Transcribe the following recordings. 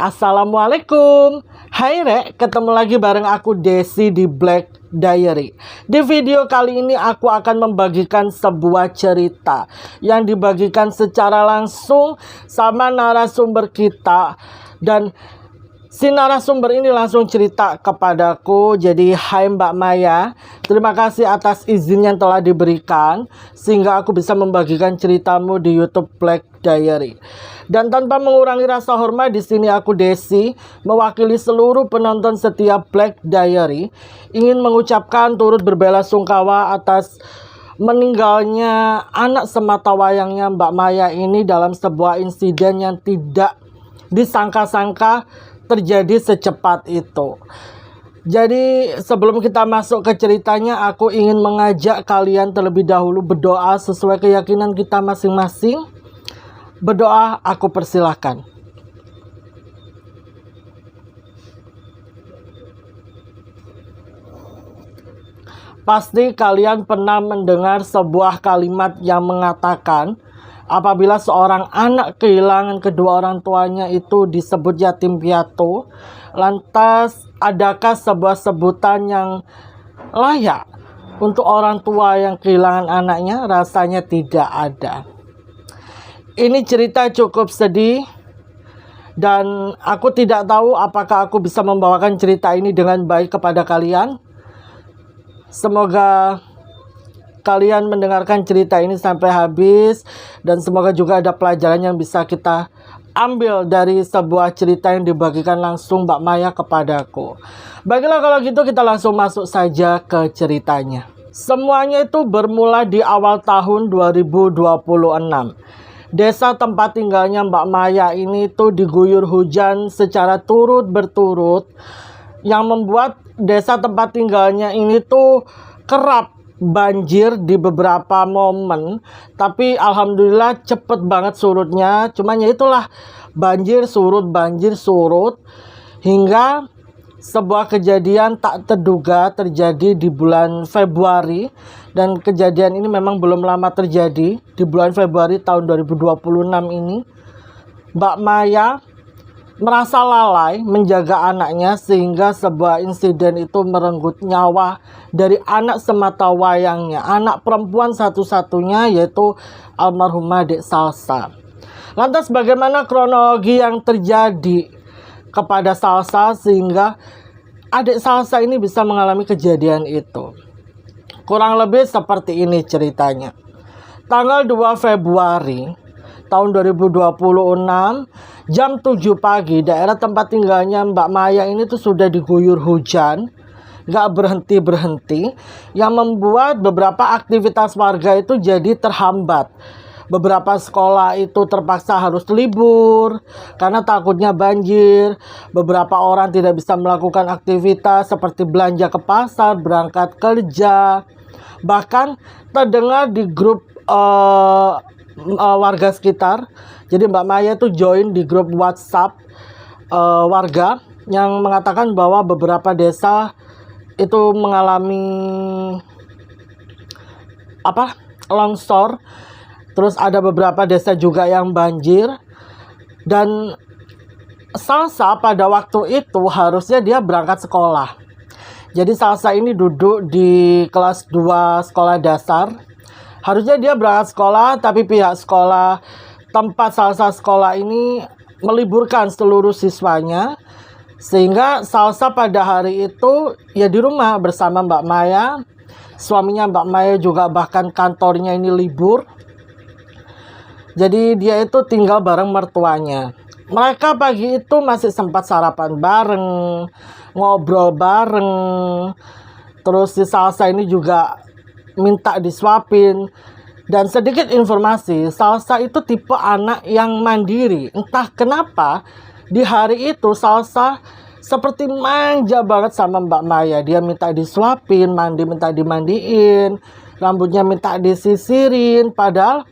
Assalamualaikum. Hai Rek, ketemu lagi bareng aku Desi di Black Diary. Di video kali ini aku akan membagikan sebuah cerita yang dibagikan secara langsung sama narasumber kita. Dan si narasumber ini langsung cerita kepadaku. Jadi hai Mbak Maya, terima kasih atas izin yang telah diberikan sehingga aku bisa membagikan ceritamu di YouTube Black Diary. Dan tanpa mengurangi rasa hormat, di sini aku Desi mewakili seluruh penonton setiap Black Diary ingin mengucapkan turut berbelasungkawa atas meninggalnya anak sematawayangnya Mbak Maya ini dalam sebuah insiden yang tidak disangka-sangka terjadi secepat itu. Jadi sebelum kita masuk ke ceritanya, aku ingin mengajak kalian terlebih dahulu berdoa sesuai keyakinan kita masing-masing. Berdoa, aku persilahkan. Pasti kalian pernah mendengar sebuah kalimat yang mengatakan apabila seorang anak kehilangan kedua orang tuanya itu disebut yatim piatu. Lantas adakah sebuah sebutan yang layak untuk orang tua yang kehilangan anaknya? Rasanya tidak ada. Ini cerita cukup sedih dan aku tidak tahu apakah aku bisa membawakan cerita ini dengan baik kepada kalian. Semoga kalian mendengarkan cerita ini sampai habis dan semoga juga ada pelajaran yang bisa kita ambil dari sebuah cerita yang dibagikan langsung Mbak Maya kepadaku. Baiklah, kalau gitu kita langsung masuk saja ke ceritanya. Semuanya itu bermula di awal tahun 2026. Desa tempat tinggalnya Mbak Maya ini tuh diguyur hujan secara turut-berturut yang membuat desa tempat tinggalnya ini tuh kerap banjir di beberapa momen. Tapi alhamdulillah cepet banget surutnya. Cuman ya itulah, banjir surut hingga sebuah kejadian tak terduga terjadi di bulan Februari. Dan kejadian ini memang belum lama terjadi. Di bulan Februari tahun 2026 ini, Mbak Maya merasa lalai menjaga anaknya sehingga sebuah insiden itu merenggut nyawa dari anak sematawayangnya, anak perempuan satu-satunya, yaitu almarhumah Dek Salsa. Lantas bagaimana kronologi yang terjadi kepada Salsa sehingga adik Salsa ini bisa mengalami kejadian itu? Kurang lebih seperti ini ceritanya. Tanggal 2 Februari tahun 2026, jam 7 pagi, daerah tempat tinggalnya Mbak Maya ini tuh sudah diguyur hujan, gak berhenti-berhenti, yang membuat beberapa aktivitas warga itu jadi terhambat. Beberapa sekolah itu terpaksa harus libur karena takutnya banjir. Beberapa orang tidak bisa melakukan aktivitas seperti belanja ke pasar, berangkat kerja. Bahkan terdengar di grup warga sekitar. Jadi Mbak Maya itu join di grup WhatsApp warga yang mengatakan bahwa beberapa desa itu mengalami longsor. Terus ada beberapa desa juga yang banjir. Dan Salsa pada waktu itu harusnya dia berangkat sekolah. Jadi Salsa ini duduk di kelas 2 sekolah dasar. Harusnya dia berangkat sekolah, tapi pihak sekolah tempat Salsa sekolah ini meliburkan seluruh siswanya. Sehingga Salsa pada hari itu ya di rumah bersama Mbak Maya. Suaminya Mbak Maya juga bahkan kantornya ini libur. Jadi dia itu tinggal bareng mertuanya. Mereka pagi itu masih sempat sarapan bareng, ngobrol bareng. Terus si Salsa ini juga minta disuapin. Dan sedikit informasi, Salsa itu tipe anak yang mandiri. Entah kenapa di hari itu Salsa seperti manja banget sama Mbak Maya. Dia minta disuapin, mandi minta dimandiin, rambutnya minta disisirin. Padahal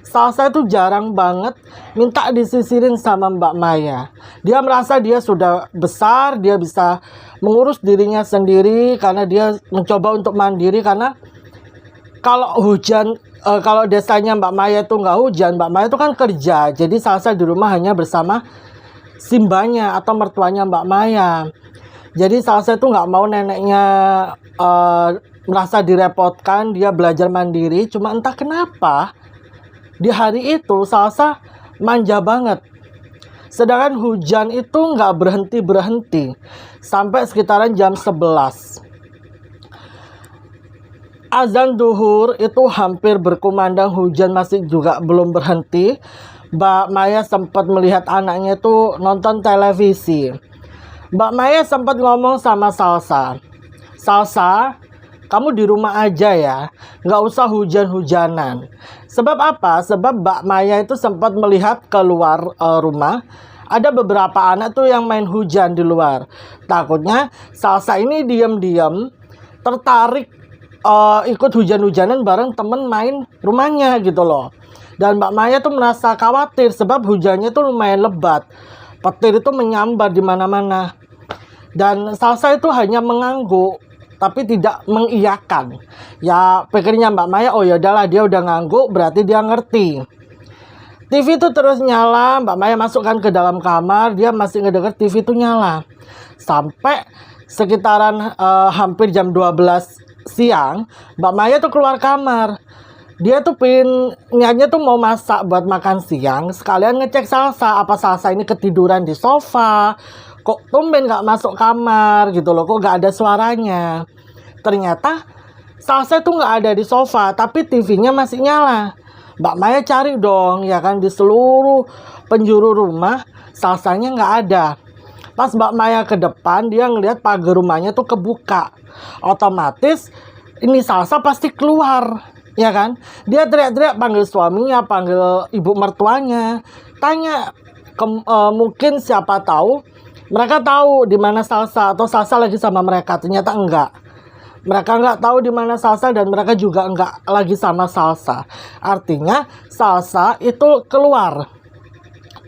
Salsa itu jarang banget minta disisirin sama Mbak Maya. Dia merasa dia sudah besar, dia bisa mengurus dirinya sendiri karena dia mencoba untuk mandiri. Karena kalau hujan, kalau desanya Mbak Maya itu nggak hujan, Mbak Maya itu kan kerja. Jadi Salsa di rumah hanya bersama simbanya atau mertuanya Mbak Maya. Jadi Salsa itu nggak mau neneknya merasa direpotkan, dia belajar mandiri. Cuma entah kenapa di hari itu Salsa manja banget. Sedangkan hujan itu nggak berhenti-berhenti sampai sekitaran jam 11. Azan duhur itu hampir berkumandang, hujan masih juga belum berhenti. Mbak Maya sempat melihat anaknya itu nonton televisi. Mbak Maya sempat ngomong sama Salsa, "Salsa, kamu di rumah aja ya, nggak usah hujan-hujanan." Sebab apa? Sebab Mbak Maya itu sempat melihat keluar rumah, ada beberapa anak tuh yang main hujan di luar. Takutnya Salsa ini diam-diam tertarik ikut hujan-hujanan bareng temen main rumahnya gitu loh. Dan Mbak Maya tuh merasa khawatir sebab hujannya tuh lumayan lebat. Petir itu menyambar di mana-mana. Dan Salsa itu hanya mengangguk tapi tidak mengiyakan. Ya pikirnya Mbak Maya, oh ya udahlah, dia udah ngangguk berarti dia ngerti. TV itu terus nyala, Mbak Maya masukkan ke dalam kamar, dia masih ngedenger TV itu nyala. Sampai sekitaran hampir jam 12 siang, Mbak Maya tuh keluar kamar. Dia tuh niatnya tuh mau masak buat makan siang, sekalian ngecek Salsa, apa Salsa ini ketiduran di sofa, kok tumben gak masuk kamar gitu loh, kok gak ada suaranya. Ternyata Salsa tuh gak ada di sofa, tapi TV-nya masih nyala. Mbak Maya cari dong, ya kan, di seluruh penjuru rumah, Salsanya gak ada. Pas Mbak Maya ke depan, dia ngelihat pagar rumahnya tuh kebuka. Otomatis ini Salsa pasti keluar, ya kan? Dia teriak-teriak panggil suaminya, panggil ibu mertuanya, tanya mungkin siapa tahu mereka tahu di mana Salsa atau Salsa lagi sama mereka. Ternyata enggak. Mereka enggak tahu di mana Salsa dan mereka juga enggak lagi sama Salsa. Artinya Salsa itu keluar.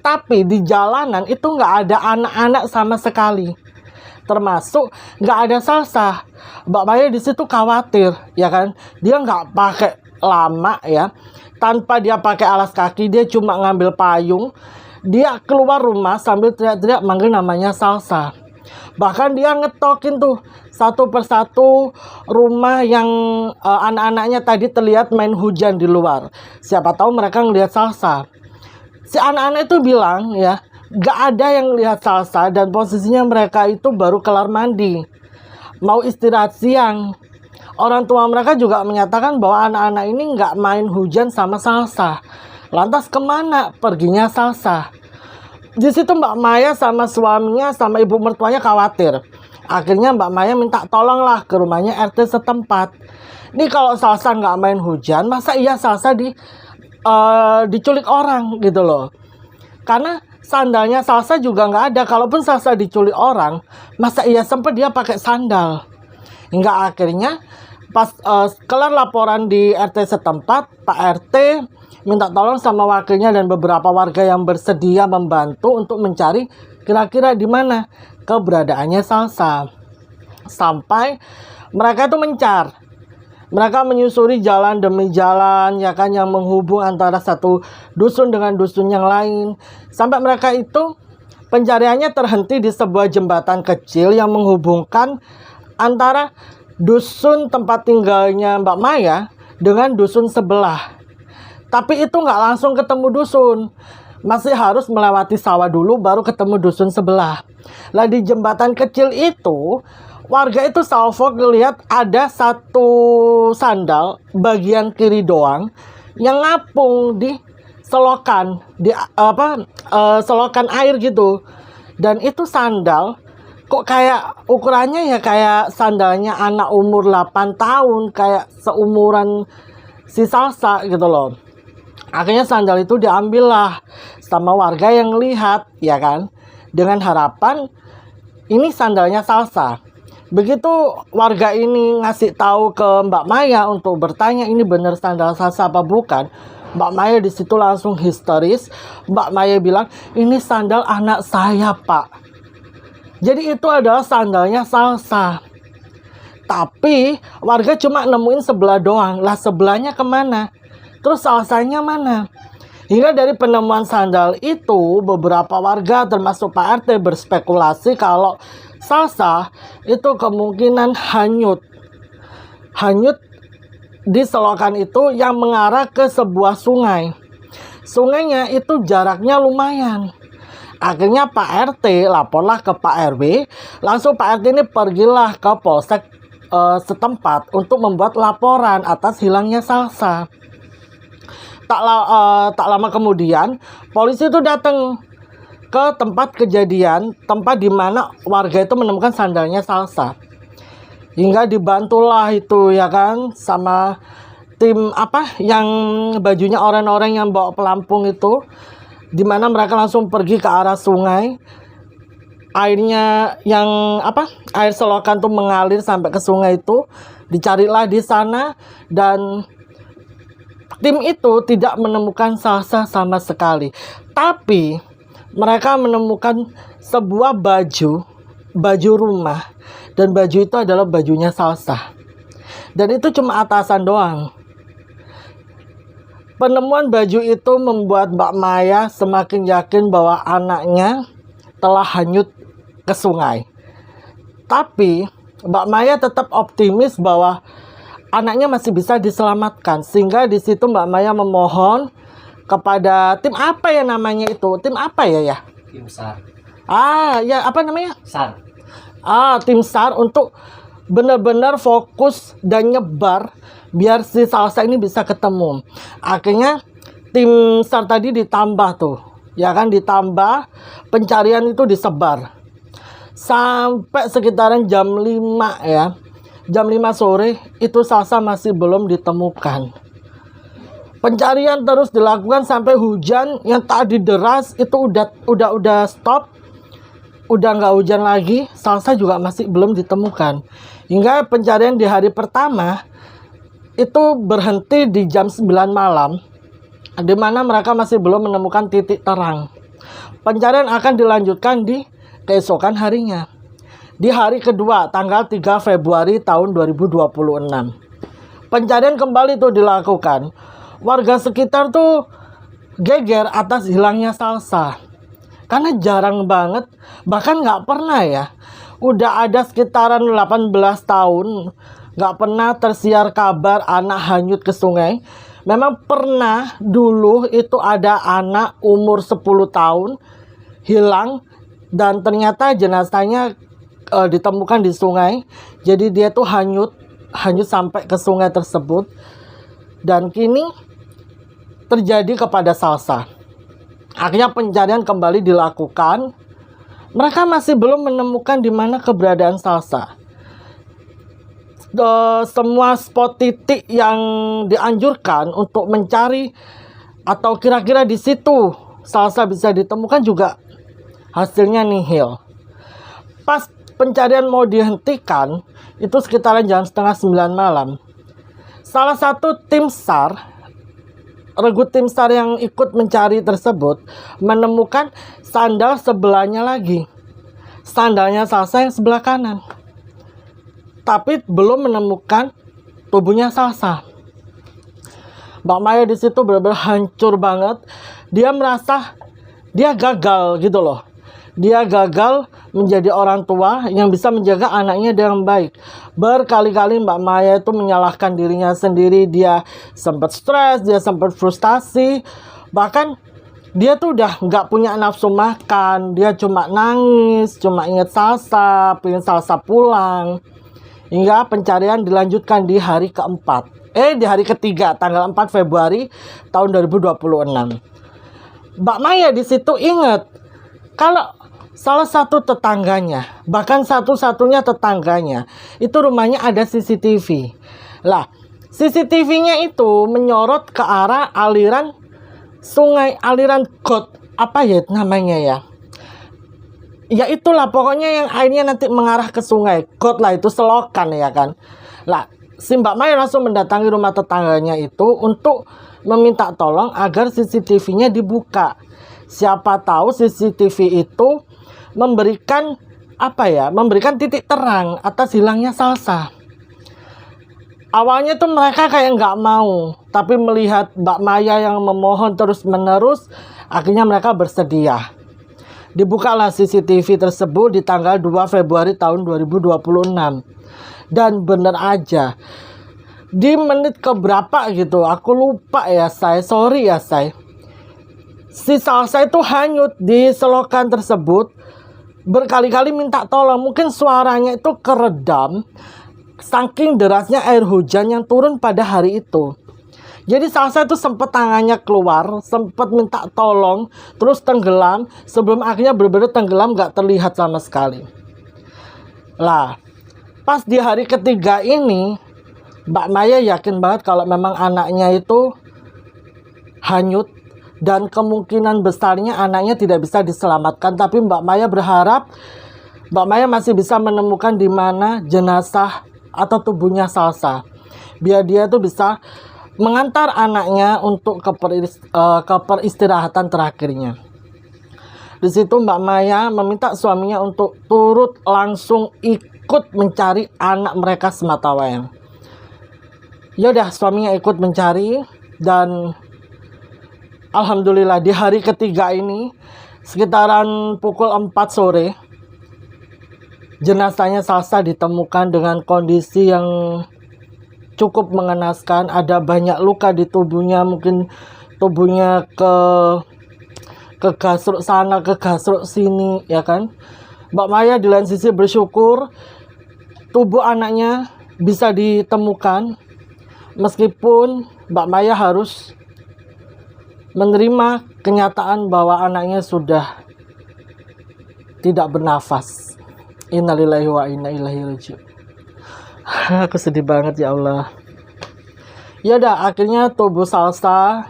Tapi di jalanan itu enggak ada anak-anak sama sekali. Termasuk nggak ada Salsa. Mbak Maya di situ khawatir, ya kan? Dia nggak pakai lama ya, tanpa dia pakai alas kaki, dia cuma ngambil payung. Dia keluar rumah sambil teriak-teriak manggil namanya Salsa. Bahkan dia ngetokin tuh satu persatu rumah yang anak-anaknya tadi terlihat main hujan di luar. Siapa tahu mereka ngelihat Salsa. Si anak-anak itu bilang ya, gak ada yang lihat Salsa dan posisinya mereka itu baru kelar mandi, mau istirahat siang. Orang tua mereka juga menyatakan bahwa anak-anak ini gak main hujan sama Salsa. Lantas kemana perginya Salsa? Di situ Mbak Maya sama suaminya sama ibu mertuanya khawatir. Akhirnya Mbak Maya minta tolonglah ke rumahnya RT setempat. Ini kalau Salsa gak main hujan, masa iya Salsa diculik orang gitu loh. Karena sandalnya Salsa juga nggak ada. Kalaupun Salsa diculik orang, masa iya sempat dia pakai sandal? Hingga akhirnya pas kelar laporan di RT setempat, Pak RT minta tolong sama wakilnya dan beberapa warga yang bersedia membantu untuk mencari kira-kira di mana keberadaannya Salsa. Sampai mereka itu mencar. Mereka menyusuri jalan demi jalan, ya kan, yang menghubung antara satu dusun dengan dusun yang lain. Sampai mereka itu pencariannya terhenti di sebuah jembatan kecil yang menghubungkan antara dusun tempat tinggalnya Mbak Maya dengan dusun sebelah. Tapi itu nggak langsung ketemu dusun. Masih harus melewati sawah dulu baru ketemu dusun sebelah. Lah di jembatan kecil itu, warga itu salvo ngelihat ada satu sandal bagian kiri doang yang ngapung di selokan, di selokan air gitu. Dan itu sandal kok kayak ukurannya ya kayak sandalnya anak umur 8 tahun, kayak seumuran si Salsa gitu loh. Akhirnya sandal itu diambil lah sama warga yang lihat, ya kan, dengan harapan ini sandalnya Salsa. Begitu warga ini ngasih tahu ke Mbak Maya untuk bertanya ini benar sandal Salsa apa bukan, Mbak Maya di situ langsung histeris. Mbak Maya bilang, ini sandal anak saya, Pak. Jadi itu adalah sandalnya Salsa. Tapi warga cuma nemuin sebelah doang. Lah sebelahnya kemana? Terus Salsanya mana? Hingga dari penemuan sandal itu, beberapa warga termasuk Pak RT berspekulasi kalau Salsa itu kemungkinan hanyut di selokan itu yang mengarah ke sebuah sungai. Sungainya itu jaraknya lumayan. Akhirnya Pak RT laporlah ke Pak RW. Langsung Pak RT ini pergilah ke polsek setempat untuk membuat laporan atas hilangnya Salsa. Tak lama kemudian polisi itu datang ke tempat kejadian, tempat di mana warga itu menemukan sandalnya Salsa. Hingga dibantulah itu ya kan sama tim yang bajunya orang-orang yang bawa pelampung itu, di mana mereka langsung pergi ke arah sungai. Airnya yang air selokan tuh mengalir sampai ke sungai itu, dicarilah di sana dan tim itu tidak menemukan Salsa sama sekali. Tapi mereka menemukan sebuah baju rumah. Dan baju itu adalah bajunya Salsa. Dan itu cuma atasan doang. Penemuan baju itu membuat Mbak Maya semakin yakin bahwa anaknya telah hanyut ke sungai. Tapi Mbak Maya tetap optimis bahwa anaknya masih bisa diselamatkan. Sehingga di situ Mbak Maya memohon kepada tim apa ya namanya itu? Tim apa ya? Tim SAR. Ya apa namanya? SAR. Tim SAR untuk benar-benar fokus dan nyebar biar si Salsa ini bisa ketemu. Akhirnya tim SAR tadi ditambah tuh, ya kan, ditambah pencarian itu disebar sampai sekitaran jam 5 ya. Jam 5 sore itu Salsa masih belum ditemukan. Pencarian terus dilakukan sampai hujan yang tadi deras itu udah stop. Udah nggak hujan lagi, Salsa juga masih belum ditemukan. Hingga pencarian di hari pertama itu berhenti di jam 9 malam, di mana mereka masih belum menemukan titik terang. Pencarian akan dilanjutkan di keesokan harinya, di hari kedua, tanggal 3 Februari tahun 2026. Pencarian kembali itu dilakukan. Warga sekitar tuh geger atas hilangnya Salsa. Karena jarang banget, bahkan nggak pernah ya. Udah ada sekitaran 18 tahun, nggak pernah tersiar kabar anak hanyut ke sungai. Memang pernah dulu itu ada anak umur 10 tahun hilang. Dan ternyata jenazahnya ditemukan di sungai. Jadi dia tuh hanyut sampai ke sungai tersebut. Dan kini terjadi kepada Salsa. Akhirnya pencarian kembali dilakukan. Mereka masih belum menemukan di mana keberadaan Salsa. Semua spot titik yang dianjurkan untuk mencari atau kira-kira di situ Salsa bisa ditemukan juga hasilnya nihil. Pas pencarian mau dihentikan, itu sekitaran jam setengah 9 malam. Salah satu tim SAR, regu tim SAR yang ikut mencari tersebut menemukan sandal sebelahnya lagi. Sandalnya Salsa yang sebelah kanan. Tapi belum menemukan tubuhnya Salsa. Mbak Maya di situ benar-benar hancur banget. Dia merasa dia gagal gitu loh. Dia gagal menjadi orang tua yang bisa menjaga anaknya dengan baik. Berkali-kali Mbak Maya itu menyalahkan dirinya sendiri. Dia sempat stres, dia sempat frustasi. Bahkan dia tuh udah nggak punya nafsu makan. Dia cuma nangis, cuma ingat Salsa, pengen Salsa pulang. Hingga pencarian dilanjutkan di hari keempat. Di hari ketiga, tanggal 4 Februari tahun 2026. Mbak Maya di situ ingat kalau salah satu tetangganya, bahkan satu-satunya tetangganya, itu rumahnya ada CCTV. Lah, CCTV-nya itu menyorot ke arah aliran sungai, aliran got, apa ya namanya ya? Ya itulah pokoknya yang airnya nanti mengarah ke sungai. Got lah, itu selokan ya kan. Lah, si Mbak Maya langsung mendatangi rumah tetangganya itu untuk meminta tolong agar CCTV-nya dibuka. Siapa tahu CCTV itu memberikan memberikan titik terang atas hilangnya Salsa. Awalnya tuh mereka kayak nggak mau, tapi melihat Mbak Maya yang memohon terus-menerus, akhirnya mereka bersedia. Dibukalah CCTV tersebut di tanggal 2 Februari tahun 2026. Dan bener aja, di menit keberapa gitu, aku lupa ya sorry ya si Salsa itu hanyut di selokan tersebut. Berkali-kali minta tolong, mungkin suaranya itu keredam saking derasnya air hujan yang turun pada hari itu. Jadi Salsa itu sempat tangannya keluar, sempat minta tolong, terus tenggelam, sebelum akhirnya benar-benar tenggelam gak terlihat sama sekali. Lah, pas di hari ketiga ini, Mbak Maya yakin banget kalau memang anaknya itu hanyut, dan kemungkinan besarnya anaknya tidak bisa diselamatkan. Tapi Mbak Maya berharap Mbak Maya masih bisa menemukan di mana jenazah atau tubuhnya Salsa, biar dia tuh bisa mengantar anaknya untuk ke peristirahatan terakhirnya. Di situ Mbak Maya meminta suaminya untuk turut langsung ikut mencari anak mereka sematawayang. Yaudah, suaminya ikut mencari, dan alhamdulillah di hari ketiga ini sekitaran pukul 4 sore jenazahnya Salsa ditemukan dengan kondisi yang cukup mengenaskan. Ada banyak luka di tubuhnya, mungkin tubuhnya ke gasruk sana, ke gasruk sini, ya kan. Mbak Maya di lain sisi bersyukur tubuh anaknya bisa ditemukan, meskipun Mbak Maya harus menerima kenyataan bahwa anaknya sudah tidak bernafas. Innalillahi wa inna ilaihi raji'un. Aku sedih banget ya Allah. Ya udah, akhirnya tubuh Salsa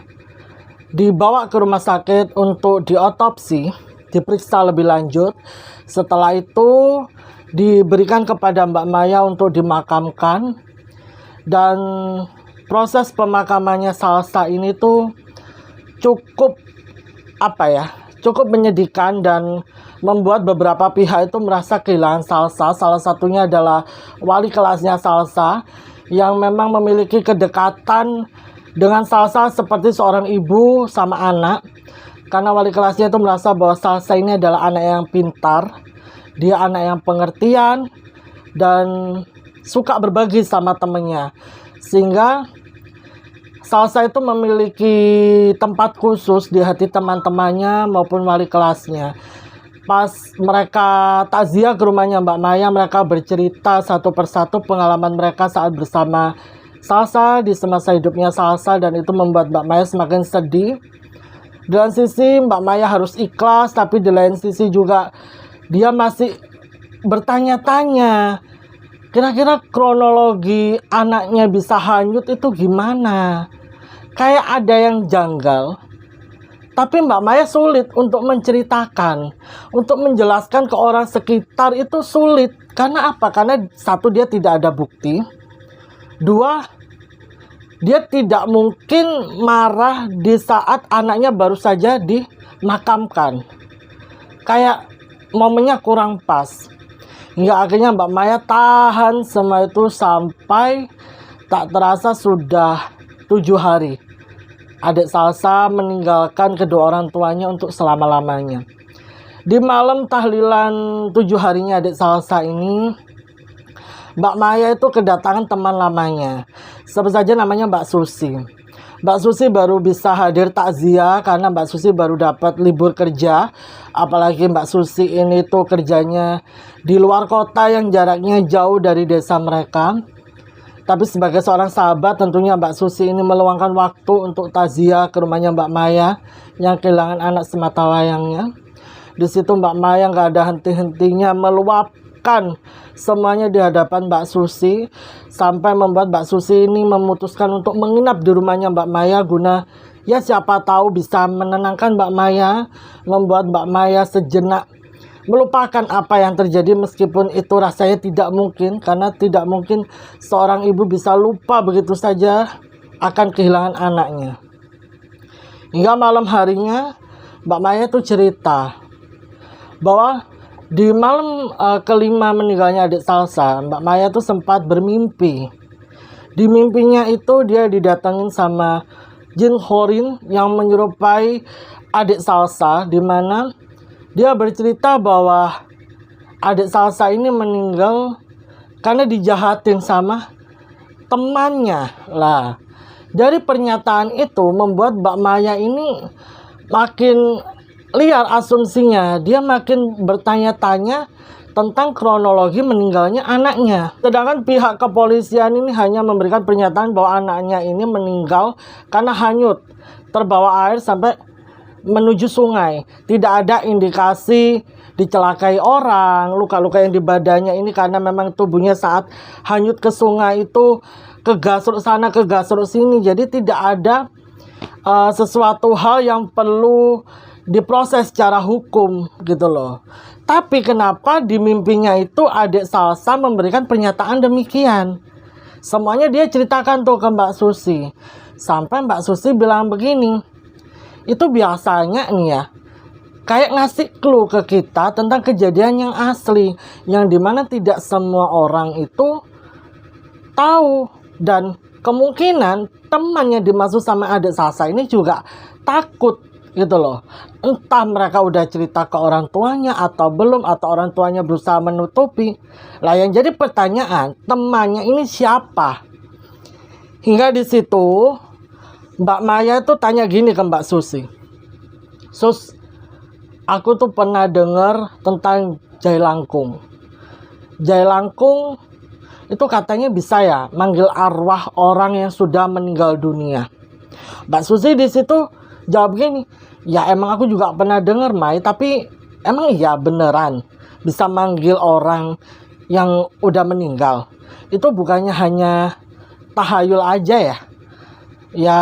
dibawa ke rumah sakit untuk diotopsi, diperiksa lebih lanjut. Setelah itu diberikan kepada Mbak Maya untuk dimakamkan. Dan proses pemakamannya Salsa ini tuh cukup cukup menyedihkan dan membuat beberapa pihak itu merasa kehilangan Salsa. Salah satunya adalah wali kelasnya Salsa yang memang memiliki kedekatan dengan Salsa seperti seorang ibu sama anak. Karena wali kelasnya itu merasa bahwa Salsa ini adalah anak yang pintar, dia anak yang pengertian dan suka berbagi sama temennya. Sehingga Salsa itu memiliki tempat khusus di hati teman-temannya maupun wali kelasnya. Pas mereka takziah ke rumahnya Mbak Maya, mereka bercerita satu persatu pengalaman mereka saat bersama Salsa di semasa hidupnya Salsa, dan itu membuat Mbak Maya semakin sedih. Di lain sisi Mbak Maya harus ikhlas, tapi di lain sisi juga dia masih bertanya-tanya, kira-kira kronologi anaknya bisa hanyut itu gimana? Kayak ada yang janggal. Tapi Mbak Maya sulit untuk menceritakan, untuk menjelaskan ke orang sekitar itu sulit. Karena apa? Karena satu, dia tidak ada bukti. Dua, dia tidak mungkin marah di saat anaknya baru saja dimakamkan. Kayak momennya kurang pas. Hingga akhirnya Mbak Maya tahan semua itu sampai tak terasa sudah 7 hari. Adik Salsa meninggalkan kedua orang tuanya untuk selama-lamanya. Di malam tahlilan 7 harinya adik Salsa ini, Mbak Maya itu kedatangan teman lamanya. Sebut saja namanya Mbak Susi. Mbak Susi baru bisa hadir takziah karena Mbak Susi baru dapat libur kerja. Apalagi Mbak Susi ini tuh kerjanya di luar kota yang jaraknya jauh dari desa mereka. Tapi sebagai seorang sahabat, tentunya Mbak Susi ini meluangkan waktu untuk takziah ke rumahnya Mbak Maya yang kehilangan anak sematawayangnya. Di situ Mbak Maya nggak ada henti-hentinya meluapkan semuanya di hadapan Mbak Susi, sampai membuat Mbak Susi ini memutuskan untuk menginap di rumahnya Mbak Maya guna ya siapa tahu bisa menenangkan Mbak Maya, membuat Mbak Maya sejenak melupakan apa yang terjadi, meskipun itu rasanya tidak mungkin, karena tidak mungkin seorang ibu bisa lupa begitu saja akan kehilangan anaknya. Hingga malam harinya Mbak Maya itu cerita bahwa di malam kelima meninggalnya adik Salsa, Mbak Maya itu sempat bermimpi. Di mimpinya itu dia didatengin sama Jin Horin yang menyerupai adik Salsa, di mana dia bercerita bahwa adik Salsa ini meninggal karena dijahatin sama temannya lah. Dari pernyataan itu membuat Mbak Maya ini makin liar asumsinya. Dia makin bertanya-tanya tentang kronologi meninggalnya anaknya. Sedangkan pihak kepolisian ini hanya memberikan pernyataan bahwa anaknya ini meninggal karena hanyut, terbawa air sampai menuju sungai. Tidak ada indikasi dicelakai orang, luka-luka yang di badannya ini karena memang tubuhnya saat hanyut ke sungai itu kegasruk sana kegasruk sini. Jadi tidak ada sesuatu hal yang perlu diproses secara hukum gitu loh. Tapi kenapa di mimpinya itu adik Salsa memberikan pernyataan demikian? Semuanya dia ceritakan tuh ke Mbak Susi. Sampai Mbak Susi bilang begini, itu biasanya nih ya, kayak ngasih clue ke kita tentang kejadian yang asli, yang dimana tidak semua orang itu tahu. Dan kemungkinan temannya dimaksud sama adik Salsa ini juga takut gitu loh. Entah mereka udah cerita ke orang tuanya atau belum, atau orang tuanya berusaha menutupi. Lah yang jadi pertanyaan, temannya ini siapa? Hingga di situ Mbak Maya tuh tanya gini ke Mbak Susi. Sus, aku tuh pernah dengar tentang Jailangkung. Jailangkung itu katanya bisa ya manggil arwah orang yang sudah meninggal dunia. Mbak Susi di situ jawab gini, ya emang aku juga pernah dengar Mai, tapi emang iya beneran bisa manggil orang yang udah meninggal. Itu bukannya hanya tahayul aja ya? Ya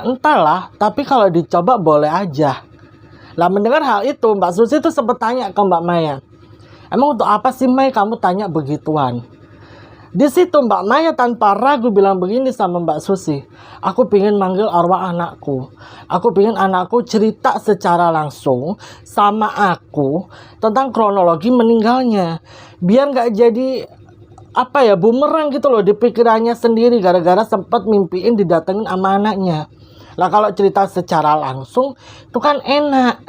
entahlah, tapi kalau dicoba boleh aja. Lah mendengar hal itu Mbak Susi itu sempat tanya ke Mbak Maya, emang untuk apa sih Mai kamu tanya begituan? Di situ Mbak Maya tanpa ragu bilang begini sama Mbak Susi, aku pingin manggil arwah anakku. Aku pingin anakku cerita secara langsung sama aku tentang kronologi meninggalnya. Biar gak jadi bumerang gitu loh di pikirannya sendiri gara-gara sempat mimpiin didatengin sama anaknya. Lah kalau cerita secara langsung itu kan enak.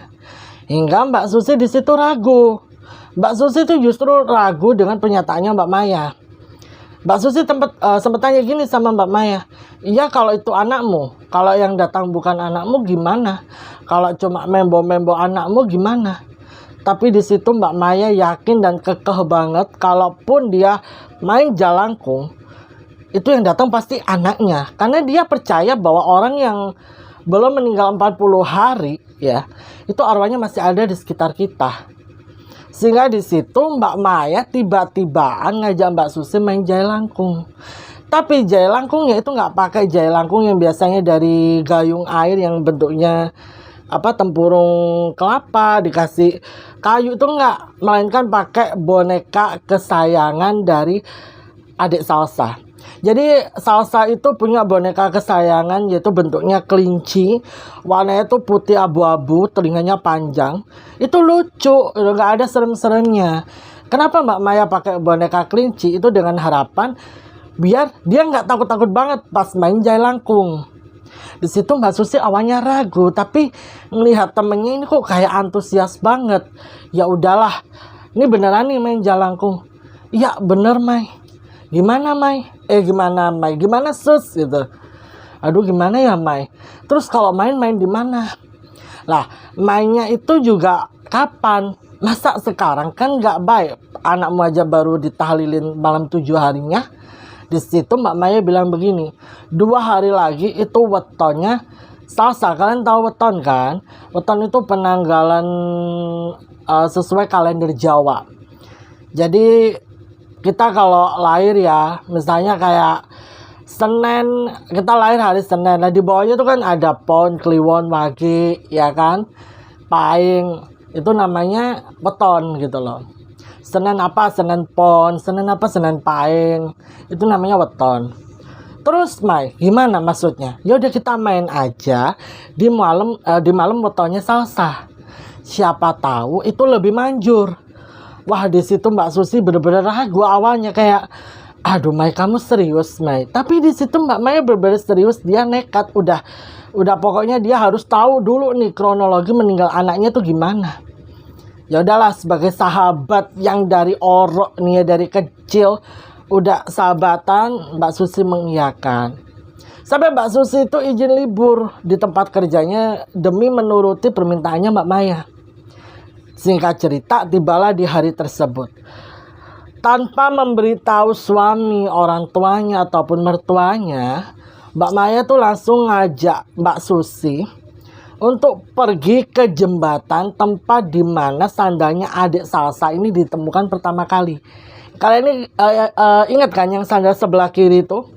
Hingga Mbak Susi di situ ragu. Mbak Susi itu justru ragu dengan pernyataannya Mbak Maya. Mbak Susi sempat tanya gini sama Mbak Maya, iya kalau itu anakmu, kalau yang datang bukan anakmu gimana? Kalau cuma membo-membo anakmu gimana? Tapi di situ Mbak Maya yakin dan kekeh banget, kalaupun dia main jalangkung, itu yang datang pasti anaknya. Karena dia percaya bahwa orang yang belum meninggal 40 hari, ya, itu arwahnya masih ada di sekitar kita. Sehingga di situ Mbak Maya tiba-tibaan ngajak Mbak Susi main jailangkung. Tapi jailangkungnya itu nggak pakai jailangkung yang biasanya dari gayung air yang bentuknya tempurung kelapa dikasih kayu, itu nggak, melainkan pakai boneka kesayangan dari adik Salsa. Jadi Salsa itu punya boneka kesayangan, yaitu bentuknya kelinci, warnanya itu putih abu-abu, telinganya panjang. Itu lucu, nggak ada serem-seremnya. Kenapa Mbak Maya pakai boneka kelinci? Itu dengan harapan biar dia nggak takut-takut banget pas main jailangkung. Di situ Mbak Susi awalnya ragu, tapi melihat temennya ini kok kayak antusias banget. Ya udahlah, ini beneran nih main jailangkung. Iya bener Mai. Gimana Mai? Gimana Mai? Gimana Sus? Gitu. Aduh gimana ya Mai? Terus kalau main di mana? Lah mainnya itu juga kapan? Masa sekarang kan nggak baik. Anakmu aja baru ditahlilin malam 7 harinya. Di situ Mbak Maya bilang begini, 2 hari lagi itu wetonnya Salsa. Kalian tahu weton kan? Weton itu penanggalan sesuai kalender Jawa. Jadi kita kalau lahir ya, misalnya kayak Senin, kita lahir hari Senin. Nah di bawahnya itu kan ada Pon, Kliwon, Wage, ya kan, Paing. Itu namanya weton gitu loh. Senin apa? Senin Pon, Senin apa? Senin Paing. Itu namanya weton. Terus Mai, gimana maksudnya? Ya udah kita main aja di malam wetonnya Salsa. Siapa tahu itu lebih manjur. Wah di situ Mbak Susi bener-bener ragu awalnya, kayak Aduh Mai, kamu serius Mai? Tapi di situ Mbak Maya benar-benar serius, dia nekat, udah pokoknya dia harus tahu dulu nih kronologi meninggal anaknya tuh gimana. Ya udahlah, sebagai sahabat yang dari orok nih ya, dari kecil udah sahabatan, Mbak Susi mengiyakan. Sampai Mbak Susi itu izin libur di tempat kerjanya demi menuruti permintaannya Mbak Maya. Singkat cerita, tibalah di hari tersebut. Tanpa memberitahu suami, orang tuanya ataupun mertuanya, Mbak Maya tuh langsung ngajak Mbak Susi untuk pergi ke jembatan tempat di mana sandalnya adik Salsa ini ditemukan pertama kali. Kalian ini ingat kan yang sandal sebelah kiri itu?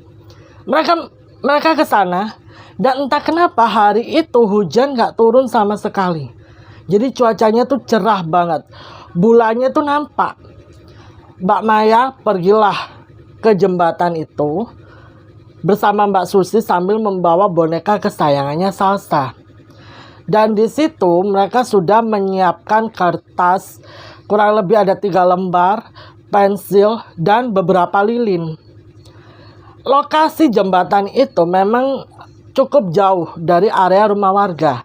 Mereka ke sana dan entah kenapa hari itu hujan gak turun sama sekali. Jadi cuacanya tuh cerah banget, bulannya tuh nampak. Mbak Maya pergilah ke jembatan itu bersama Mbak Susi sambil membawa boneka kesayangannya Salsa. Dan di situ mereka sudah menyiapkan kertas, kurang lebih ada 3 lembar, pensil, dan beberapa lilin. Lokasi jembatan itu memang cukup jauh dari area rumah warga.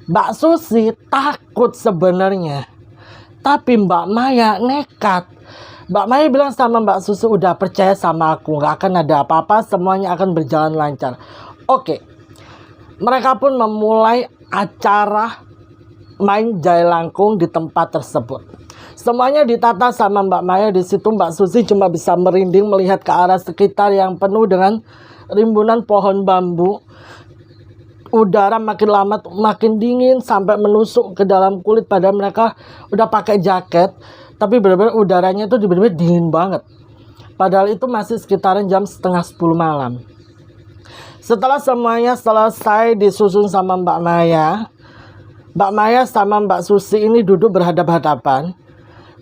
Mbak Susi takut sebenarnya, tapi Mbak Maya nekat. Mbak Maya bilang sama Mbak Susi, udah percaya sama aku, gak akan ada apa-apa, semuanya akan berjalan lancar. Oke, mereka pun memulai acara main jailangkung di tempat tersebut. Semuanya ditata sama Mbak Maya. Di situ Mbak Susi cuma bisa merinding melihat ke arah sekitar yang penuh dengan rimbunan pohon bambu. Udara makin lama makin dingin sampai menusuk ke dalam kulit, padahal mereka udah pakai jaket, tapi benar-benar udaranya itu benar-benar dingin banget. Padahal itu masih sekitaran jam setengah 10 malam. Setelah semuanya selesai disusun sama Mbak Maya sama Mbak Susi ini duduk berhadap-hadapan.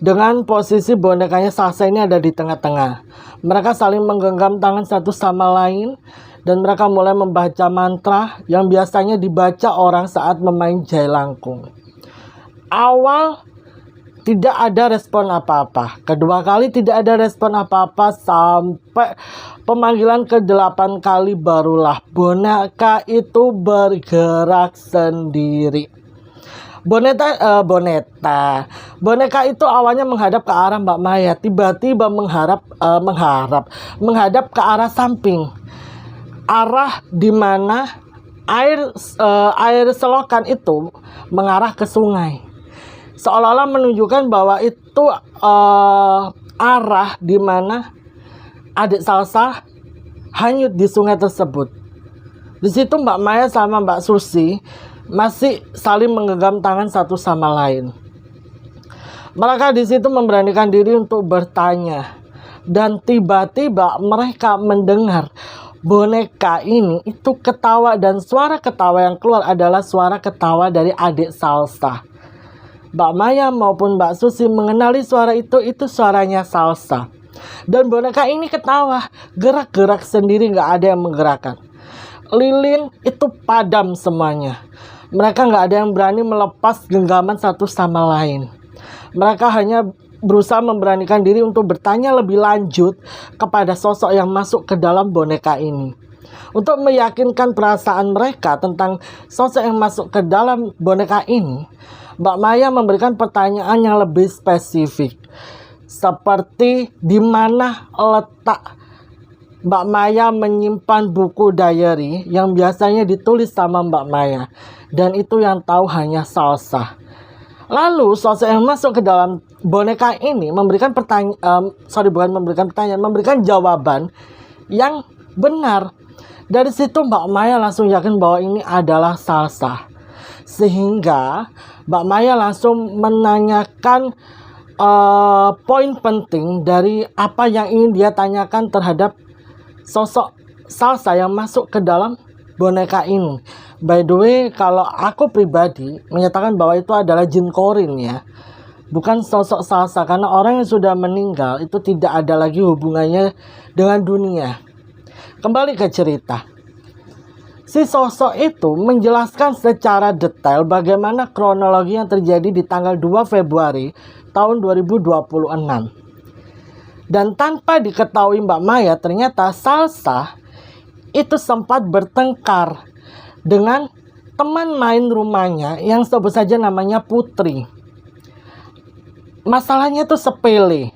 Dengan posisi bonekanya Salsa ini ada di tengah-tengah. Mereka saling menggenggam tangan satu sama lain. Dan mereka mulai membaca mantra yang biasanya dibaca orang saat memain jailangkung. Awal tidak ada respon apa-apa. Kedua kali tidak ada respon apa-apa. Sampai pemanggilan ke-8 kali barulah boneka itu bergerak sendiri. Boneka itu awalnya menghadap ke arah Mbak Maya. Tiba-tiba menghadap ke arah samping. Arah di mana air selokan itu mengarah ke sungai. Seolah-olah menunjukkan bahwa itu arah di mana adik Salsa hanyut di sungai tersebut. Di situ Mbak Maya sama Mbak Susi masih saling menggenggam tangan satu sama lain. Mereka di situ memberanikan diri untuk bertanya. Dan tiba-tiba mereka mendengar boneka ini itu ketawa, dan suara ketawa yang keluar adalah suara ketawa dari adik Salsa. Mbak Maya maupun Mbak Susi mengenali suara itu suaranya Salsa. Dan boneka ini ketawa, gerak-gerak sendiri, gak ada yang menggerakkan. Lilin itu padam semuanya. Mereka gak ada yang berani melepas genggaman satu sama lain. Mereka hanya berusaha memberanikan diri untuk bertanya lebih lanjut kepada sosok yang masuk ke dalam boneka ini. Untuk meyakinkan perasaan mereka tentang sosok yang masuk ke dalam boneka ini, Mbak Maya memberikan pertanyaan yang lebih spesifik. Seperti di mana letak Mbak Maya menyimpan buku diary yang biasanya ditulis sama Mbak Maya. Dan itu yang tahu hanya Salsa. Lalu sosok yang masuk ke dalam boneka ini memberikan memberikan jawaban yang benar. Dari situ Mbak Maya langsung yakin bahwa ini adalah Salsa. Sehingga Mbak Maya langsung menanyakan poin penting dari apa yang ingin dia tanyakan terhadap sosok Salsa yang masuk ke dalam boneka ini. By the way, kalau aku pribadi menyatakan bahwa itu adalah jin korin ya, bukan sosok Salsa, karena orang yang sudah meninggal itu tidak ada lagi hubungannya dengan dunia. Kembali ke cerita. Si sosok itu menjelaskan secara detail bagaimana kronologi yang terjadi di tanggal 2 Februari tahun 2026. Dan tanpa diketahui Mbak Maya, ternyata Salsa itu sempat bertengkar dengan teman main rumahnya yang sebut saja namanya Putri. Masalahnya itu sepele,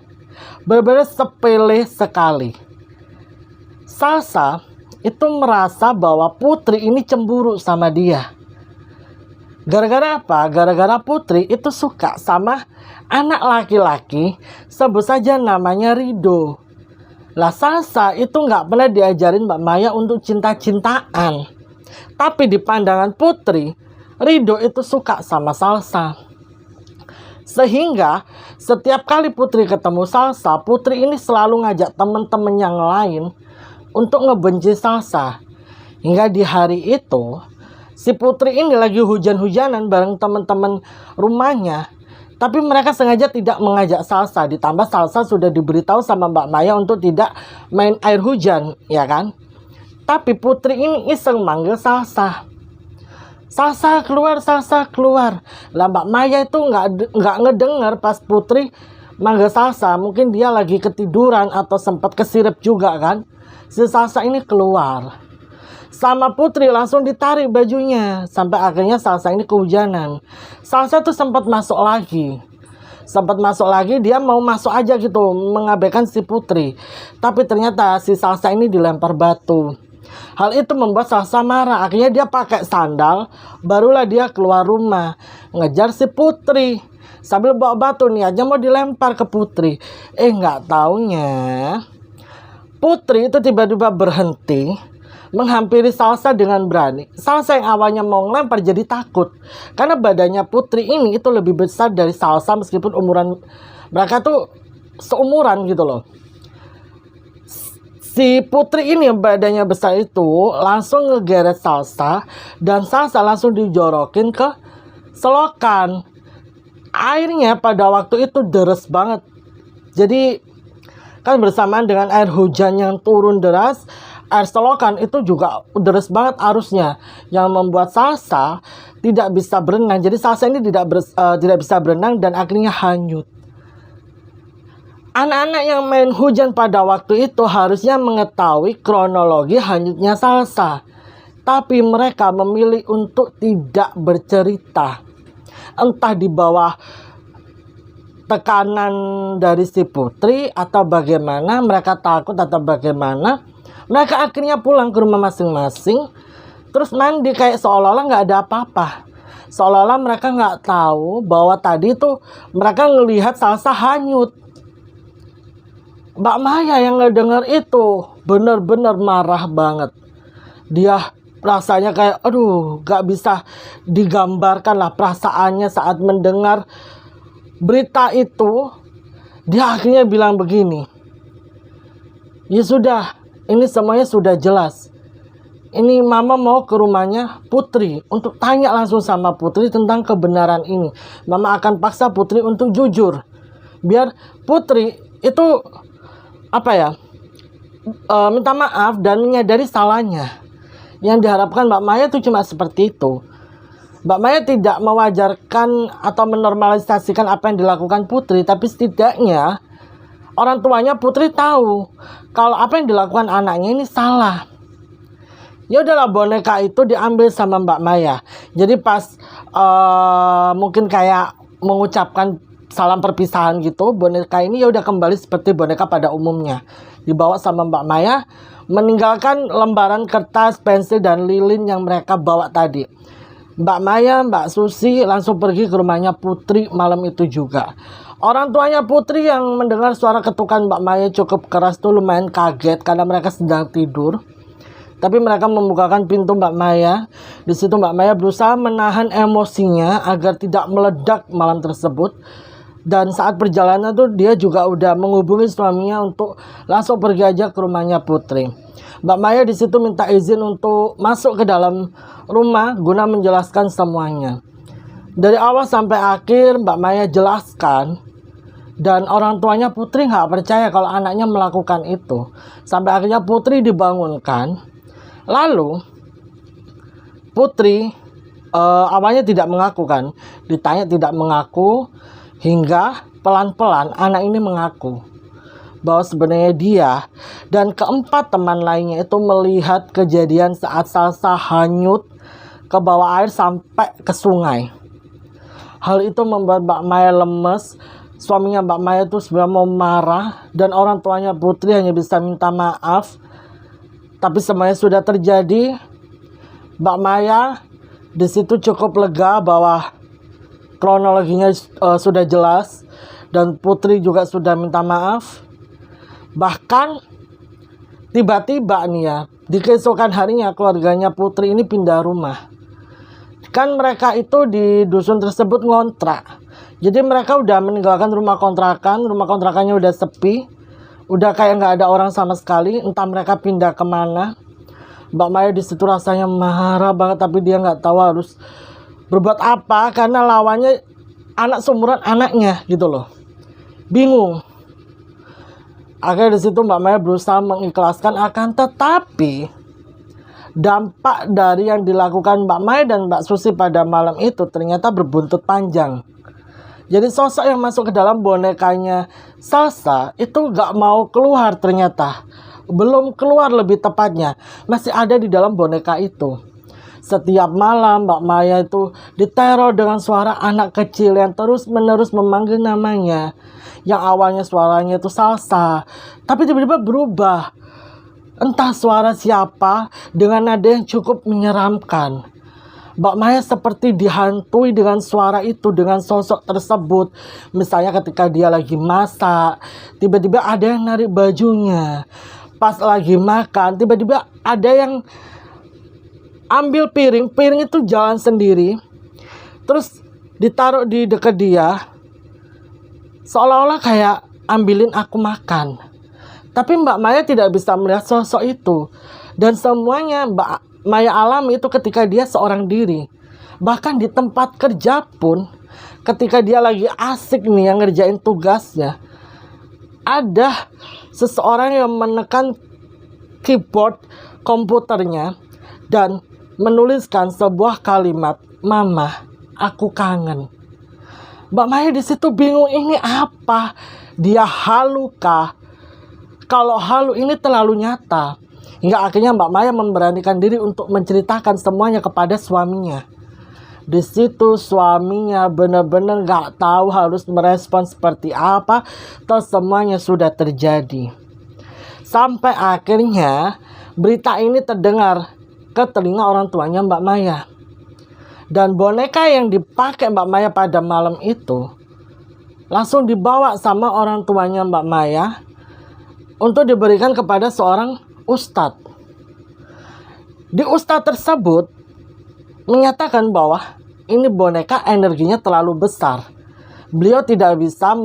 benar-benar sepele sekali. Salsa itu merasa bahwa Putri ini cemburu sama dia. Gara-gara apa? Gara-gara Putri itu suka sama anak laki-laki, sebut saja namanya Rido. Lah Salsa itu nggak pernah diajarin Mbak Maya untuk cinta-cintaan. Tapi di pandangan Putri, Rido itu suka sama Salsa. Sehingga setiap kali Putri ketemu Salsa, Putri ini selalu ngajak teman-teman yang lain untuk ngebenci Salsa. Hingga di hari itu, si Putri ini lagi hujan-hujanan bareng teman-teman rumahnya. Tapi mereka sengaja tidak mengajak Salsa. Ditambah Salsa sudah diberitahu sama Mbak Maya untuk tidak main air hujan, ya kan? Tapi Putri ini iseng manggil Salsa. Salsa keluar, Salsa keluar. Lah Mbak Maya itu nggak ngedenger pas Putri manggil Salsa. Mungkin dia lagi ketiduran atau sempat kesirep juga kan. Si Salsa ini keluar. Sama Putri langsung ditarik bajunya. Sampai akhirnya Salsa ini kehujanan. Salsa tuh sempat masuk lagi. Dia mau masuk aja gitu, mengabaikan si Putri. Tapi ternyata si Salsa ini dilempar batu. Hal itu membuat Salsa marah. Akhirnya dia pakai sandal. Barulah dia keluar rumah, ngejar si Putri. Sambil bawa batu niatnya mau dilempar ke Putri. Nggak taunya Putri itu tiba-tiba berhenti, menghampiri Salsa dengan berani. Salsa yang awalnya mau ngelempar jadi takut. Karena badannya Putri ini itu lebih besar dari Salsa, meskipun umuran mereka tuh seumuran gitu loh. Si Putri ini yang badannya besar itu langsung ngegeret Salsa. Dan Salsa langsung dijorokin ke selokan. Airnya pada waktu itu deres banget. Jadi kan bersamaan dengan air hujan yang turun deras, air selokan itu juga deras banget arusnya, yang membuat Salsa tidak bisa berenang. Jadi Salsa ini tidak bisa berenang dan akhirnya hanyut. Anak-anak yang main hujan pada waktu itu harusnya mengetahui kronologi hanyutnya Salsa, tapi mereka memilih untuk tidak bercerita. Entah di bawah tekanan dari si Putri atau bagaimana, mereka takut atau bagaimana, mereka akhirnya pulang ke rumah masing-masing, terus mandi kayak seolah-olah nggak ada apa-apa. Seolah-olah mereka nggak tahu bahwa tadi tuh mereka ngelihat Salsa hanyut. Mbak Maya yang ngedenger itu bener-bener marah banget. Dia rasanya kayak aduh, gak bisa digambarkan lah perasaannya saat mendengar berita itu. Dia akhirnya bilang begini, ya sudah, ini semuanya sudah jelas. Ini mama mau ke rumahnya Putri untuk tanya langsung sama Putri tentang kebenaran ini. Mama akan paksa Putri untuk jujur, biar Putri itu minta maaf dan menyadari salahnya. Yang diharapkan Mbak Maya itu cuma seperti itu. Mbak Maya tidak mewajarkan atau menormalisasikan apa yang dilakukan Putri, tapi setidaknya orang tuanya Putri tahu kalau apa yang dilakukan anaknya ini salah. Ya udahlah, boneka itu diambil sama Mbak Maya. Jadi pas mungkin kayak mengucapkan salam perpisahan gitu, boneka ini ya udah kembali seperti boneka pada umumnya. Dibawa sama Mbak Maya, meninggalkan lembaran kertas, pensil, dan lilin yang mereka bawa tadi. Mbak Maya, Mbak Susi langsung pergi ke rumahnya Putri malam itu juga. Orang tuanya Putri yang mendengar suara ketukan Mbak Maya cukup keras tuh lumayan kaget karena mereka sedang tidur. Tapi mereka membukakan pintu Mbak Maya. Di situ Mbak Maya berusaha menahan emosinya agar tidak meledak malam tersebut. Dan saat perjalanan tuh dia juga udah menghubungi suaminya untuk langsung pergi aja ke rumahnya Putri. Mbak Maya di situ minta izin untuk masuk ke dalam rumah guna menjelaskan semuanya. Dari awal sampai akhir Mbak Maya jelaskan, dan orang tuanya Putri nggak percaya kalau anaknya melakukan itu. Sampai akhirnya Putri dibangunkan. Lalu Putri awalnya tidak mengaku kan, ditanya tidak mengaku. Hingga pelan-pelan anak ini mengaku bahwa sebenarnya dia dan keempat teman lainnya itu melihat kejadian saat Salsa hanyut ke bawah air sampai ke sungai. Hal itu membuat Mbak Maya lemes. Suaminya Mbak Maya itu sebenarnya mau marah dan orang tuanya Putri hanya bisa minta maaf. Tapi semuanya sudah terjadi. Mbak Maya di situ cukup lega bahwa kronologinya sudah jelas dan Putri juga sudah minta maaf. Bahkan tiba-tiba nih ya, di keesokan harinya keluarganya Putri ini pindah rumah. Kan mereka itu di dusun tersebut ngontrak. Jadi mereka udah meninggalkan rumah kontrakannya udah sepi, udah kayak nggak ada orang sama sekali. Entah mereka pindah kemana. Mbak Maya di situ rasanya marah banget, tapi dia nggak tahu harus berbuat apa karena lawannya anak seumuran anaknya gitu loh. Bingung. Akhirnya di situ Mbak Maya berusaha mengikhlaskan, akan tetapi dampak dari yang dilakukan Mbak Maya dan Mbak Susi pada malam itu ternyata berbuntut panjang. Jadi sosok yang masuk ke dalam bonekanya Salsa itu gak mau keluar ternyata. Belum keluar lebih tepatnya. Masih ada di dalam boneka itu. Setiap malam Mbak Maya itu diteror dengan suara anak kecil yang terus-menerus memanggil namanya. Yang awalnya suaranya itu Salsa, tapi tiba-tiba berubah. Entah suara siapa dengan nada yang cukup menyeramkan. Mbak Maya seperti dihantui dengan suara itu, dengan sosok tersebut. Misalnya ketika dia lagi masak, tiba-tiba ada yang narik bajunya. Pas lagi makan, tiba-tiba ada yang ambil piring itu jalan sendiri. Terus ditaruh di dekat dia. Seolah-olah kayak ambilin aku makan. Tapi Mbak Maya tidak bisa melihat sosok itu. Dan semuanya Mbak Maya alami itu ketika dia seorang diri. Bahkan di tempat kerja pun, ketika dia lagi asik nih yang ngerjain tugasnya, ada seseorang yang menekan keyboard komputernya dan menuliskan sebuah kalimat, "Mama, aku kangen." Mbak Maya di situ bingung, ini apa? Dia halu kah? Kalau halu ini terlalu nyata. Hingga akhirnya Mbak Maya memberanikan diri untuk menceritakan semuanya kepada suaminya. Di situ suaminya benar-benar gak tahu harus merespon seperti apa. Terus semuanya sudah terjadi. Sampai akhirnya berita ini terdengar ke telinga orang tuanya Mbak Maya. Dan boneka yang dipakai Mbak Maya pada malam itu langsung dibawa sama orang tuanya Mbak Maya untuk diberikan kepada seorang ustadz. Di ustadz tersebut menyatakan bahwa ini boneka energinya terlalu besar. Beliau tidak bisa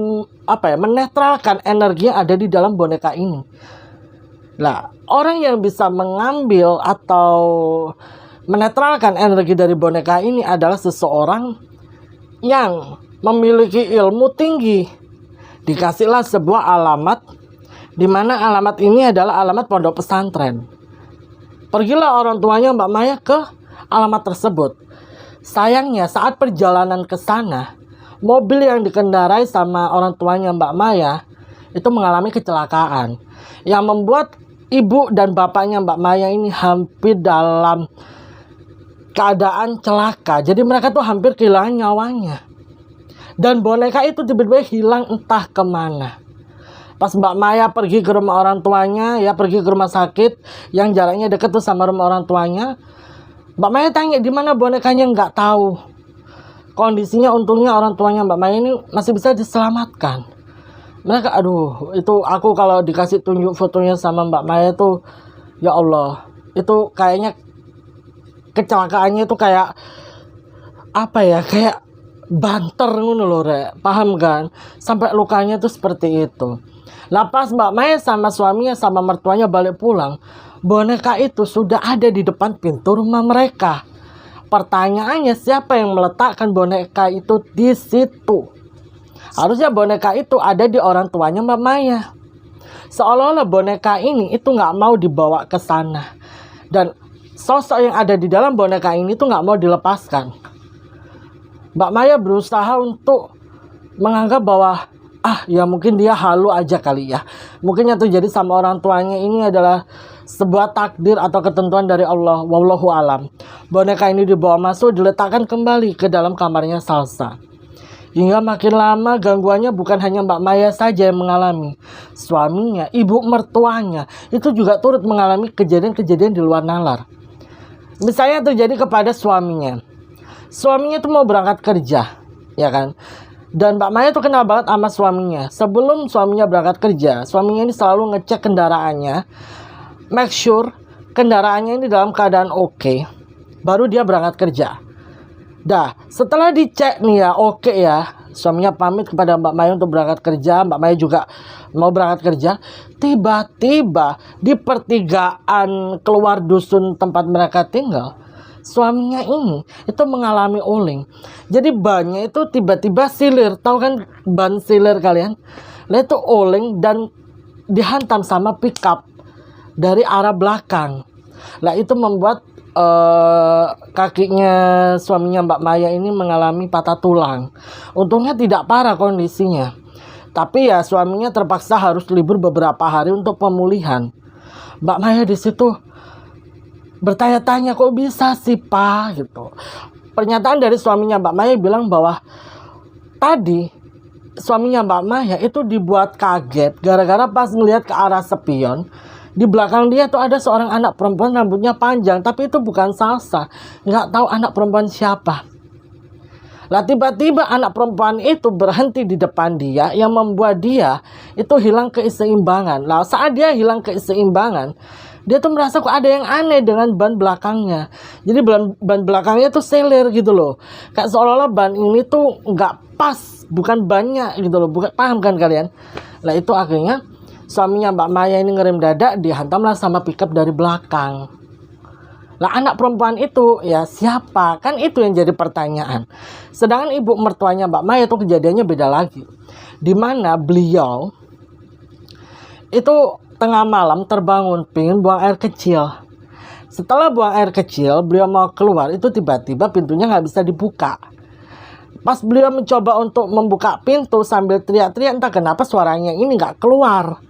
menetralkan energi yang ada di dalam boneka ini. Nah, orang yang bisa mengambil atau menetralkan energi dari boneka ini adalah seseorang yang memiliki ilmu tinggi. Dikasihlah sebuah alamat, di mana alamat ini adalah alamat pondok pesantren. Pergilah orang tuanya Mbak Maya ke alamat tersebut. Sayangnya saat perjalanan ke sana, mobil yang dikendarai sama orang tuanya Mbak Maya itu mengalami kecelakaan yang membuat ibu dan bapaknya Mbak Maya ini hampir dalam keadaan celaka. Jadi mereka tuh hampir kehilangan nyawanya. Dan boneka itu tiba-tiba hilang entah kemana. Pas Mbak Maya pergi ke rumah orang tuanya, ya pergi ke rumah sakit yang jaraknya dekat tuh sama rumah orang tuanya. Mbak Maya tanya di mana bonekanya, nggak tahu. Kondisinya untungnya orang tuanya Mbak Maya ini masih bisa diselamatkan. Mereka, aduh, itu aku kalau dikasih tunjuk fotonya sama Mbak Maya tuh, ya Allah, itu kayaknya kecelakaannya itu kayak apa ya, kayak banter ngono lho rek, paham kan? Sampai lukanya tuh seperti itu. Lah pas Mbak Maya sama suaminya sama mertuanya balik pulang, boneka itu sudah ada di depan pintu rumah mereka. Pertanyaannya, siapa yang meletakkan boneka itu di situ? Harusnya boneka itu ada di orang tuanya Mbak Maya. Seolah-olah boneka ini itu nggak mau dibawa ke sana. Dan sosok yang ada di dalam boneka ini tuh nggak mau dilepaskan. Mbak Maya berusaha untuk menganggap bahwa Ya mungkin dia halu aja kali ya. Mungkin yang terjadi sama orang tuanya ini adalah sebuah takdir atau ketentuan dari Allah. Wallahu alam. Boneka ini dibawa masuk, diletakkan kembali ke dalam kamarnya Salsa. Hingga makin lama gangguannya bukan hanya Mbak Maya saja yang mengalami. Suaminya, ibu mertuanya itu juga turut mengalami kejadian-kejadian di luar nalar. Misalnya terjadi kepada suaminya. Suaminya itu mau berangkat kerja, ya kan? Dan Mbak Maya tuh kenal banget sama suaminya. Sebelum suaminya berangkat kerja, suaminya ini selalu ngecek kendaraannya, make sure kendaraannya ini dalam keadaan oke, baru dia berangkat kerja. Dah, setelah dicek nih ya, oke ya, suaminya pamit kepada Mbak Maya untuk berangkat kerja. Mbak Maya juga mau berangkat kerja. Tiba-tiba di pertigaan keluar dusun tempat mereka tinggal, suaminya ini itu mengalami oleng. Jadi bannya itu tiba-tiba silir. Tahu kan ban silir kalian? Nah itu oleng dan dihantam sama pickup dari arah belakang. Nah itu membuat kakinya suaminya Mbak Maya ini mengalami patah tulang. Untungnya tidak parah kondisinya. Tapi ya suaminya terpaksa harus libur beberapa hari untuk pemulihan. Mbak Maya di situ bertanya-tanya, kok bisa sih Pak gitu. Pernyataan dari suaminya Mbak Maya bilang bahwa tadi suaminya Mbak Maya itu dibuat kaget gara-gara pas melihat ke arah spion. Di belakang dia tuh ada seorang anak perempuan rambutnya panjang, tapi itu bukan Salsa. Nggak tahu anak perempuan siapa. Lah tiba-tiba anak perempuan itu berhenti di depan dia, yang membuat dia itu hilang keseimbangan. Lah saat dia hilang keseimbangan, dia tuh merasa kok ada yang aneh dengan ban belakangnya. Jadi ban belakangnya tuh selir gitu loh. Kayak seolah-olah ban ini tuh nggak pas, bukan bannya gitu loh. Bukan, paham kan kalian? Lah itu akhirnya suaminya Mbak Maya ini ngerem dadak, dihantamlah sama pickup dari belakang. Lah anak perempuan itu ya siapa? Kan itu yang jadi pertanyaan. Sedangkan ibu mertuanya Mbak Maya itu kejadiannya beda lagi. Dimana beliau itu tengah malam terbangun pengen buang air kecil. Setelah buang air kecil, beliau mau keluar, itu tiba-tiba pintunya nggak bisa dibuka. Pas beliau mencoba untuk membuka pintu sambil teriak-teriak, entah kenapa suaranya ini nggak keluar.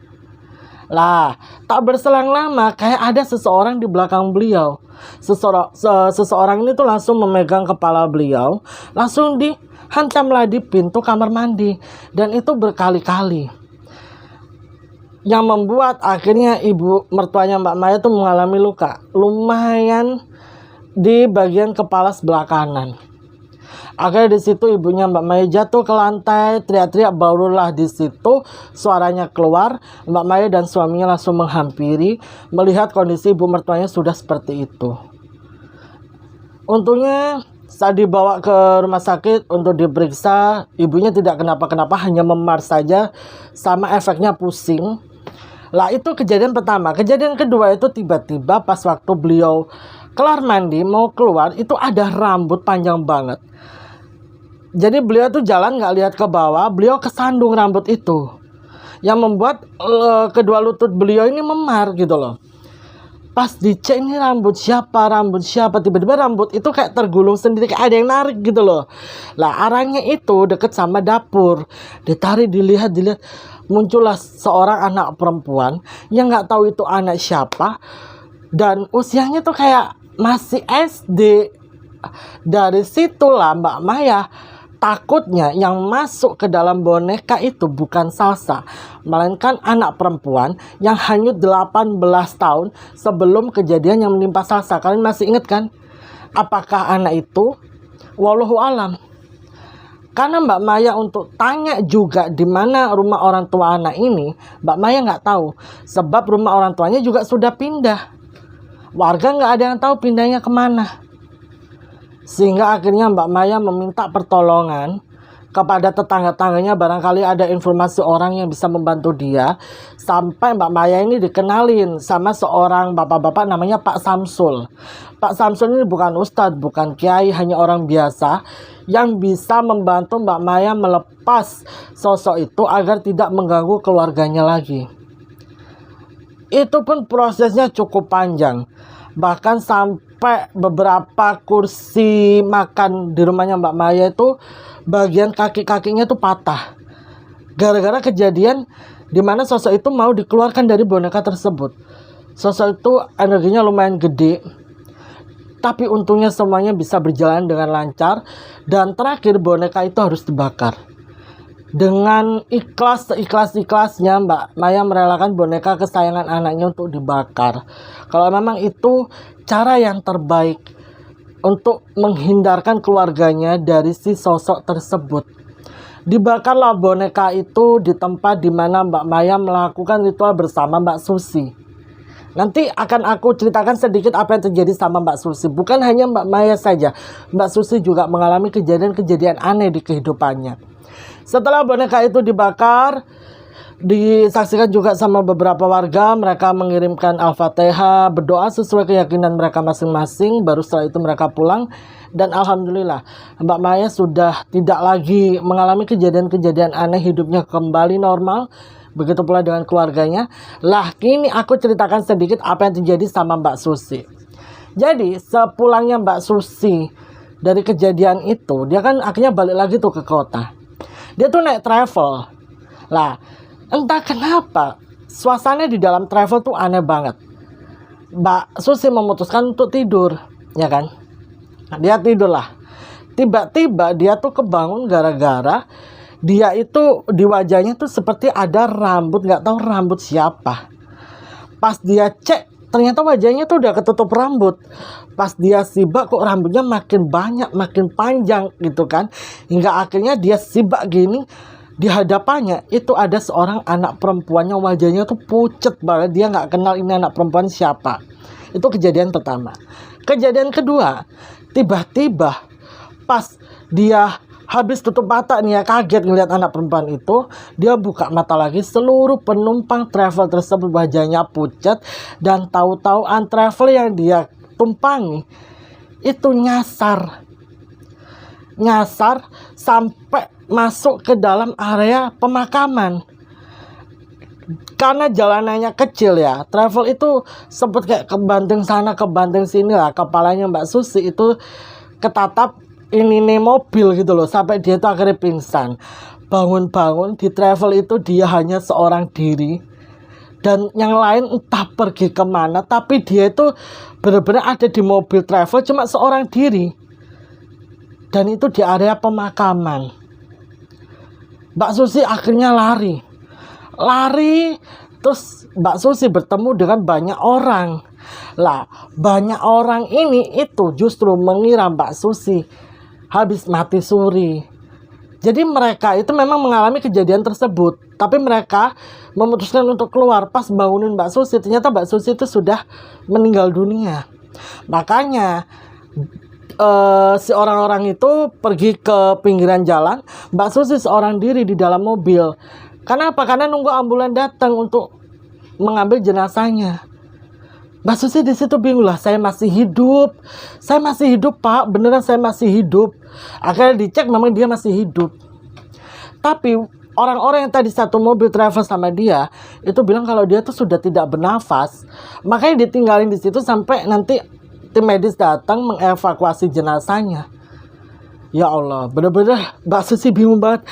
Lah, tak berselang lama kayak ada seseorang di belakang beliau. Seseorang ini tuh langsung memegang kepala beliau, langsung dihantamlah di pintu kamar mandi. Dan itu berkali-kali. Yang membuat akhirnya ibu mertuanya Mbak Maya tuh mengalami luka. Lumayan di bagian kepala sebelah kanan. Akhirnya di situ ibunya Mbak Maya jatuh ke lantai, teriak-teriak, barulah di situ suaranya keluar. Mbak Maya dan suaminya langsung menghampiri, melihat kondisi ibu mertuanya sudah seperti itu. Untungnya saat dibawa ke rumah sakit untuk diperiksa, ibunya tidak kenapa-kenapa, hanya memar saja sama efeknya pusing. Lah itu kejadian pertama. Kejadian kedua itu tiba-tiba pas waktu beliau kelar mandi mau keluar, itu ada rambut panjang banget. Jadi beliau tuh jalan nggak lihat ke bawah, beliau kesandung rambut itu, yang membuat kedua lutut beliau ini memar gitu loh. Pas dicek ini rambut siapa, tiba-tiba rambut itu kayak tergulung sendiri, kayak ada yang narik gitu loh. Lah arahnya itu deket sama dapur, ditarik, dilihat, muncullah seorang anak perempuan yang nggak tahu itu anak siapa, dan usianya tuh kayak masih SD. Dari situlah Mbak Maya takutnya yang masuk ke dalam boneka itu bukan Salsa, melainkan anak perempuan yang hanyut 18 tahun sebelum kejadian yang menimpa Salsa. Kalian masih ingat kan? Apakah anak itu? Wallahu alam. Karena Mbak Maya untuk tanya juga di mana rumah orang tua anak ini, Mbak Maya nggak tahu. Sebab rumah orang tuanya juga sudah pindah. Warga nggak ada yang tahu pindahnya kemana. Sehingga akhirnya Mbak Maya meminta pertolongan kepada tetangga-tangganya, barangkali ada informasi orang yang bisa membantu dia. Sampai Mbak Maya ini dikenalin sama seorang bapak-bapak namanya Pak Samsul. Pak Samsul ini bukan ustadz, bukan kiai, hanya orang biasa yang bisa membantu Mbak Maya melepas sosok itu agar tidak mengganggu keluarganya lagi. Itu pun prosesnya cukup panjang. Bahkan sampai beberapa kursi makan di rumahnya Mbak Maya itu bagian kaki-kakinya tuh patah. gara-gara kejadian di mana sosok itu mau dikeluarkan dari boneka tersebut. Sosok itu energinya lumayan gede, tapi untungnya semuanya bisa berjalan dengan lancar. Dan terakhir boneka itu harus dibakar. Dengan seikhlas-ikhlasnya Mbak Maya merelakan boneka kesayangan anaknya untuk dibakar. Kalau memang itu cara yang terbaik untuk menghindarkan keluarganya dari si sosok tersebut. Dibakarlah boneka itu di tempat di mana Mbak Maya melakukan ritual bersama Mbak Susi. Nanti akan aku ceritakan sedikit apa yang terjadi sama Mbak Susi. Bukan hanya Mbak Maya saja, Mbak Susi juga mengalami kejadian-kejadian aneh di kehidupannya. Setelah boneka itu dibakar, disaksikan juga sama beberapa warga. Mereka mengirimkan Al-Fatihah, berdoa sesuai keyakinan mereka masing-masing. Baru setelah itu mereka pulang. Dan alhamdulillah Mbak Maya sudah tidak lagi mengalami kejadian-kejadian aneh, hidupnya kembali normal. Begitu pula dengan keluarganya. Lah, kini aku ceritakan sedikit apa yang terjadi sama Mbak Susi. Jadi sepulangnya Mbak Susi dari kejadian itu, dia kan akhirnya balik lagi tuh ke kota. Dia tuh naik travel. Lah, entah kenapa suasana di dalam travel tuh aneh banget. Mbak Susi memutuskan untuk tidur, ya kan? Nah, dia tidur lah. Tiba-tiba dia tuh kebangun gara-gara dia itu di wajahnya tuh seperti ada rambut, nggak tahu rambut siapa. Pas dia cek, ternyata wajahnya tuh udah ketutup rambut. Pas dia sibak kok rambutnya makin banyak, makin panjang gitu kan. Hingga akhirnya dia sibak gini, di hadapannya itu ada seorang anak perempuannya, wajahnya tuh pucet banget. Dia nggak kenal ini anak perempuan siapa. Itu kejadian pertama. Kejadian kedua, tiba-tiba pas dia habis tutup mata nih ya, kaget ngeliat anak perempuan itu, dia buka mata lagi, seluruh penumpang travel tersebut wajahnya pucat. Dan tahu-tahu travel yang dia tumpangi itu nyasar sampai masuk ke dalam area pemakaman. Karena jalanannya kecil ya, travel itu sempat kayak kebanting sana kebanting sini lah. Kepalanya Mbak Susi itu ketatap ini nih mobil gitu loh, sampai dia tuh akhirnya pingsan. Bangun-bangun di travel itu dia hanya seorang diri, dan yang lain entah pergi kemana. Tapi dia itu benar-benar ada di mobil travel cuma seorang diri, dan itu di area pemakaman. Mbak Susi akhirnya lari. Terus Mbak Susi bertemu dengan banyak orang. Lah, banyak orang ini itu justru mengira Mbak Susi habis mati suri. Jadi mereka itu memang mengalami kejadian tersebut, tapi mereka memutuskan untuk keluar. Pas bangunin Mbak Susi, ternyata Mbak Susi itu sudah meninggal dunia. Makanya si orang-orang itu pergi ke pinggiran jalan. Mbak Susi seorang diri di dalam mobil. Kenapa? Karena nunggu ambulan datang untuk mengambil jenazahnya. Mbak Susi di situ bingung lah, saya masih hidup Pak, beneran saya masih hidup. Akhirnya dicek memang dia masih hidup. Tapi orang-orang yang tadi satu mobil travel sama dia itu bilang kalau dia tuh sudah tidak bernafas. Makanya ditinggalin di situ sampai nanti tim medis datang mengevakuasi jenazahnya. Ya Allah, bener-bener Mbak Susi bingung banget.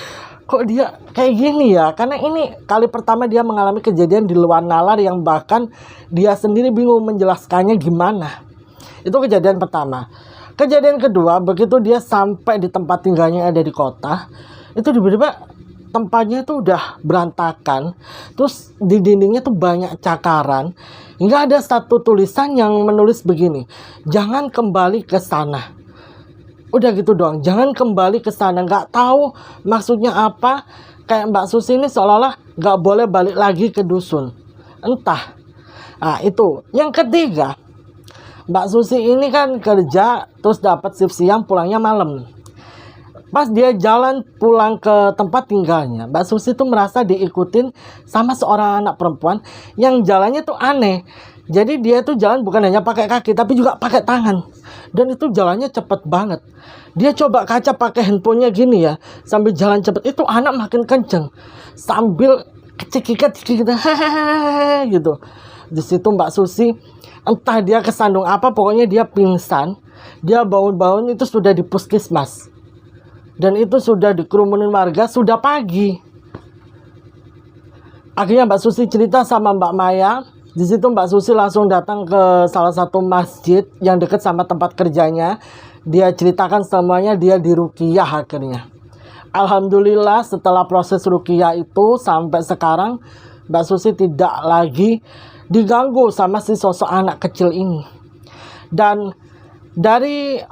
Kok dia kayak gini ya? Karena ini kali pertama dia mengalami kejadian di luar nalar yang bahkan dia sendiri bingung menjelaskannya gimana. Itu kejadian pertama. Kejadian kedua, begitu dia sampai di tempat tinggalnya yang ada di kota, itu tiba-tiba tempatnya itu udah berantakan. Terus di dindingnya tuh banyak cakaran. Hingga ada satu tulisan yang menulis begini, jangan kembali ke sana. Udah gitu doang, jangan kembali ke sana. Nggak tahu maksudnya apa. Kayak Mbak Susi ini seolah-olah nggak boleh balik lagi ke dusun. Entah. Nah itu. Yang ketiga, Mbak Susi ini kan kerja terus dapat shift siang, pulangnya malam. Pas dia jalan pulang ke tempat tinggalnya, Mbak Susi tuh merasa diikutin sama seorang anak perempuan yang jalannya tuh aneh. Jadi dia tuh jalan bukan hanya pakai kaki tapi juga pakai tangan. Dan itu jalannya cepet banget. Dia coba kaca pakai handphonenya gini ya, sambil jalan cepet. Itu anak makin kenceng sambil kecikik gitu. Di situ Mbak Susi entah dia kesandung apa, pokoknya dia pingsan. Dia bangun-bangun itu sudah di puskesmas. Dan itu sudah dikerumunin warga, sudah pagi. Akhirnya Mbak Susi cerita sama Mbak Maya. Di situ Mbak Susi langsung datang ke salah satu masjid yang dekat sama tempat kerjanya. Dia ceritakan semuanya, dia diruqyah akhirnya. Alhamdulillah setelah proses ruqyah itu sampai sekarang Mbak Susi tidak lagi diganggu sama si sosok anak kecil ini. Dan dari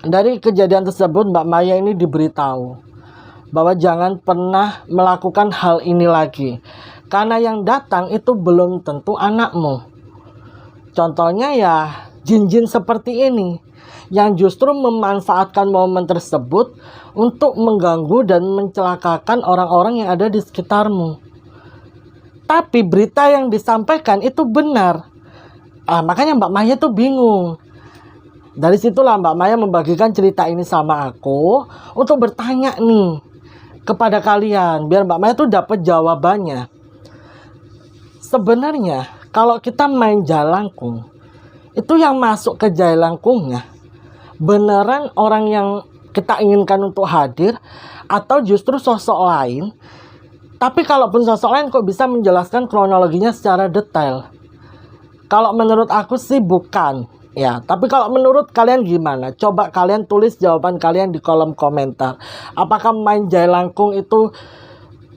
dari kejadian tersebut Mbak Maya ini diberitahu bahwa jangan pernah melakukan hal ini lagi, karena yang datang itu belum tentu anakmu. Contohnya ya jin-jin seperti ini yang justru memanfaatkan momen tersebut untuk mengganggu dan mencelakakan orang-orang yang ada di sekitarmu. Tapi berita yang disampaikan itu benar. Makanya Mbak Maya tuh bingung. Dari situlah Mbak Maya membagikan cerita ini sama aku untuk bertanya nih kepada kalian, biar Mbak Maya tuh dapat jawabannya. Sebenarnya kalau kita main jalangkung, itu yang masuk ke jalangkungnya beneran orang yang kita inginkan untuk hadir atau justru sosok lain. Tapi kalaupun sosok lain kok bisa menjelaskan kronologinya secara detail? Kalau menurut aku sih bukan ya. Tapi kalau menurut kalian gimana? Coba kalian tulis jawaban kalian di kolom komentar. Apakah main jalangkung itu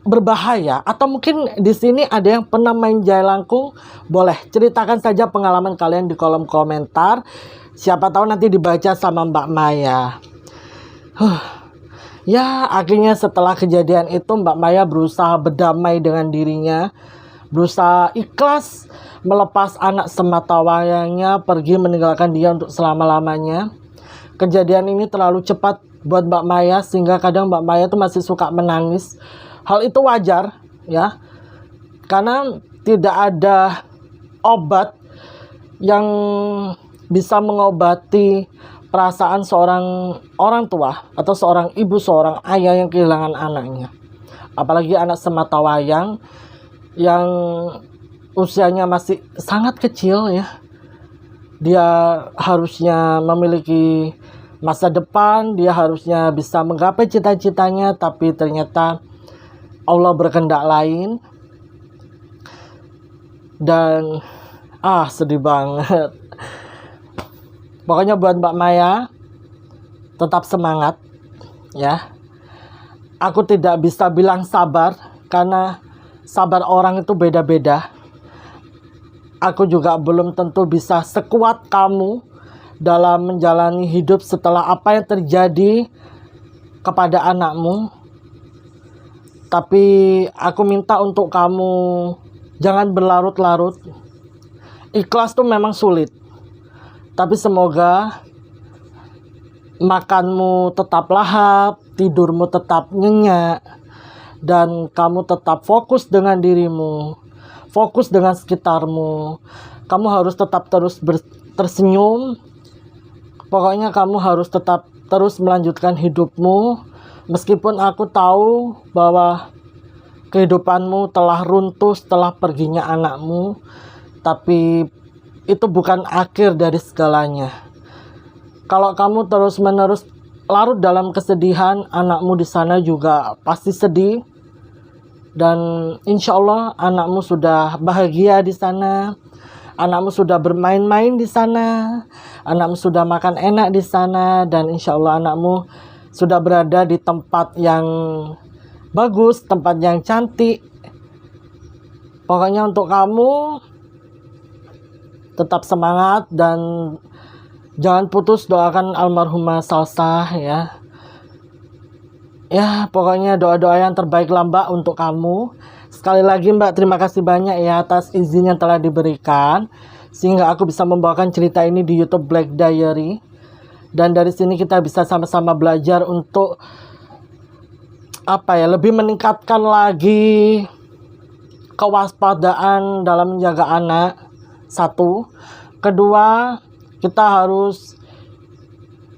berbahaya? Atau mungkin di sini ada yang pernah main jalangkung? Boleh ceritakan saja pengalaman kalian di kolom komentar. Siapa tahu nanti dibaca sama Mbak Maya. Ya, akhirnya setelah kejadian itu Mbak Maya berusaha berdamai dengan dirinya, berusaha ikhlas melepas anak sematawayangnya pergi meninggalkan dia untuk selama-lamanya. Kejadian ini terlalu cepat buat Mbak Maya sehingga kadang Mbak Maya tuh masih suka menangis. Hal itu wajar ya, karena tidak ada obat yang bisa mengobati perasaan seorang orang tua atau seorang ibu, seorang ayah yang kehilangan anaknya. Apalagi anak sematawayang yang usianya masih sangat kecil ya. Dia harusnya memiliki masa depan, dia harusnya bisa menggapai cita-citanya, tapi ternyata Allah berkehendak lain. Dan sedih banget. Pokoknya buat Mbak Maya, tetap semangat ya. Aku tidak bisa bilang sabar karena sabar orang itu beda-beda. Aku juga belum tentu bisa sekuat kamu dalam menjalani hidup setelah apa yang terjadi kepada anakmu. Tapi aku minta untuk kamu jangan berlarut-larut. Ikhlas tuh memang sulit. Tapi semoga makanmu tetap lahap, tidurmu tetap nyenyak, dan kamu tetap fokus dengan dirimu, fokus dengan sekitarmu. Kamu harus tetap terus tersenyum. Pokoknya kamu harus tetap terus melanjutkan hidupmu. Meskipun aku tahu bahwa kehidupanmu telah runtuh setelah perginya anakmu, tapi itu bukan akhir dari segalanya. Kalau kamu terus-menerus larut dalam kesedihan, anakmu di sana juga pasti sedih. Dan insya Allah anakmu sudah bahagia di sana, anakmu sudah bermain-main di sana, anakmu sudah makan enak di sana, dan insya Allah anakmu sudah berada di tempat yang bagus, tempat yang cantik. Pokoknya untuk kamu tetap semangat dan jangan putus doakan almarhumah Salsah ya. Ya, pokoknya doa-doa yang terbaik lah Mbak untuk kamu. Sekali lagi Mbak, terima kasih banyak ya atas izin yang telah diberikan sehingga aku bisa membawakan cerita ini di YouTube Black Diary. Dan dari sini kita bisa sama-sama belajar untuk lebih meningkatkan lagi kewaspadaan dalam menjaga anak. Satu. Kedua, kita harus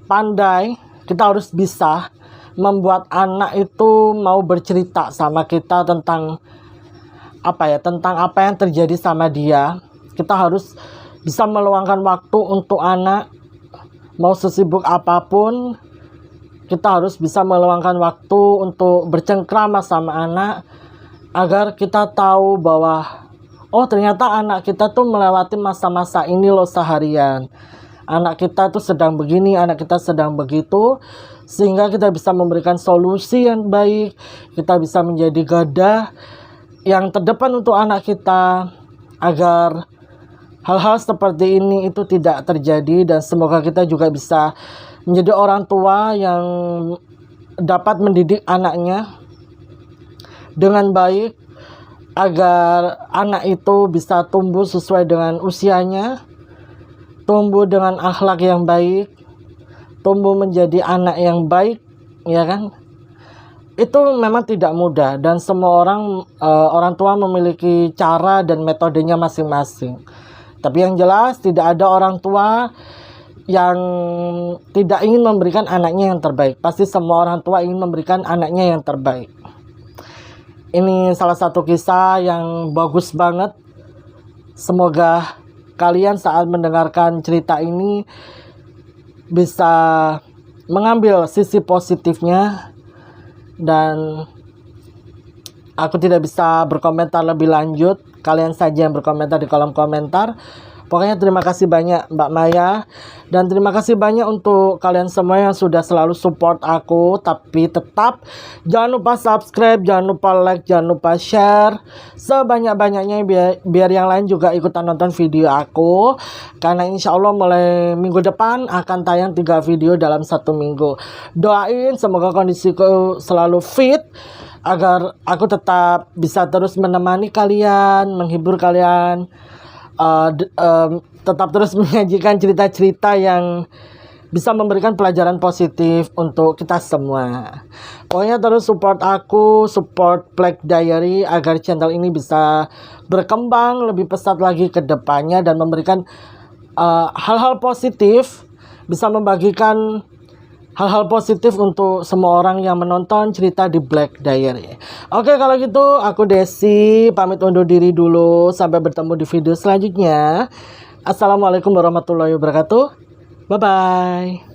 pandai, kita harus bisa membuat anak itu mau bercerita sama kita tentang tentang apa yang terjadi sama dia. Kita harus bisa meluangkan waktu untuk anak. Mau sesibuk apapun, kita harus bisa meluangkan waktu untuk bercengkrama sama anak. agar kita tahu bahwa oh ternyata anak kita tuh melewati masa-masa ini loh seharian. Anak kita tuh sedang begini, anak kita sedang begitu, sehingga kita bisa memberikan solusi yang baik. Kita bisa menjadi garda yang terdepan untuk anak kita agar hal-hal seperti ini itu tidak terjadi, dan semoga kita juga bisa menjadi orang tua yang dapat mendidik anaknya dengan baik agar anak itu bisa tumbuh sesuai dengan usianya, tumbuh dengan akhlak yang baik, tumbuh menjadi anak yang baik, ya kan? Itu memang tidak mudah, dan semua orang tua memiliki cara dan metodenya masing-masing. Tapi yang jelas tidak ada orang tua yang tidak ingin memberikan anaknya yang terbaik. Pasti semua orang tua ingin memberikan anaknya yang terbaik. Ini salah satu kisah yang bagus banget. Semoga kalian saat mendengarkan cerita ini bisa mengambil sisi positifnya, dan aku tidak bisa berkomentar lebih lanjut. Kalian saja yang berkomentar di kolom komentar. Pokoknya terima kasih banyak Mbak Maya, dan terima kasih banyak untuk kalian semua yang sudah selalu support aku. Tapi tetap jangan lupa subscribe, jangan lupa like, jangan lupa share sebanyak-banyaknya biar yang lain juga ikutan nonton video aku. Karena insya Allah mulai minggu depan akan tayang 3 video dalam 1 minggu. Doain semoga kondisiku selalu fit agar aku tetap bisa terus menemani kalian, menghibur kalian, tetap terus menyajikan cerita-cerita yang bisa memberikan pelajaran positif untuk kita semua. Pokoknya terus support aku, support Black Diary agar channel ini bisa berkembang lebih pesat lagi ke depannya dan memberikan hal-hal positif, bisa membagikan hal-hal positif untuk semua orang yang menonton cerita di Black Diary. Oke, kalau gitu aku Desi pamit undur diri dulu. Sampai bertemu di video selanjutnya. Assalamualaikum warahmatullahi wabarakatuh. Bye-bye.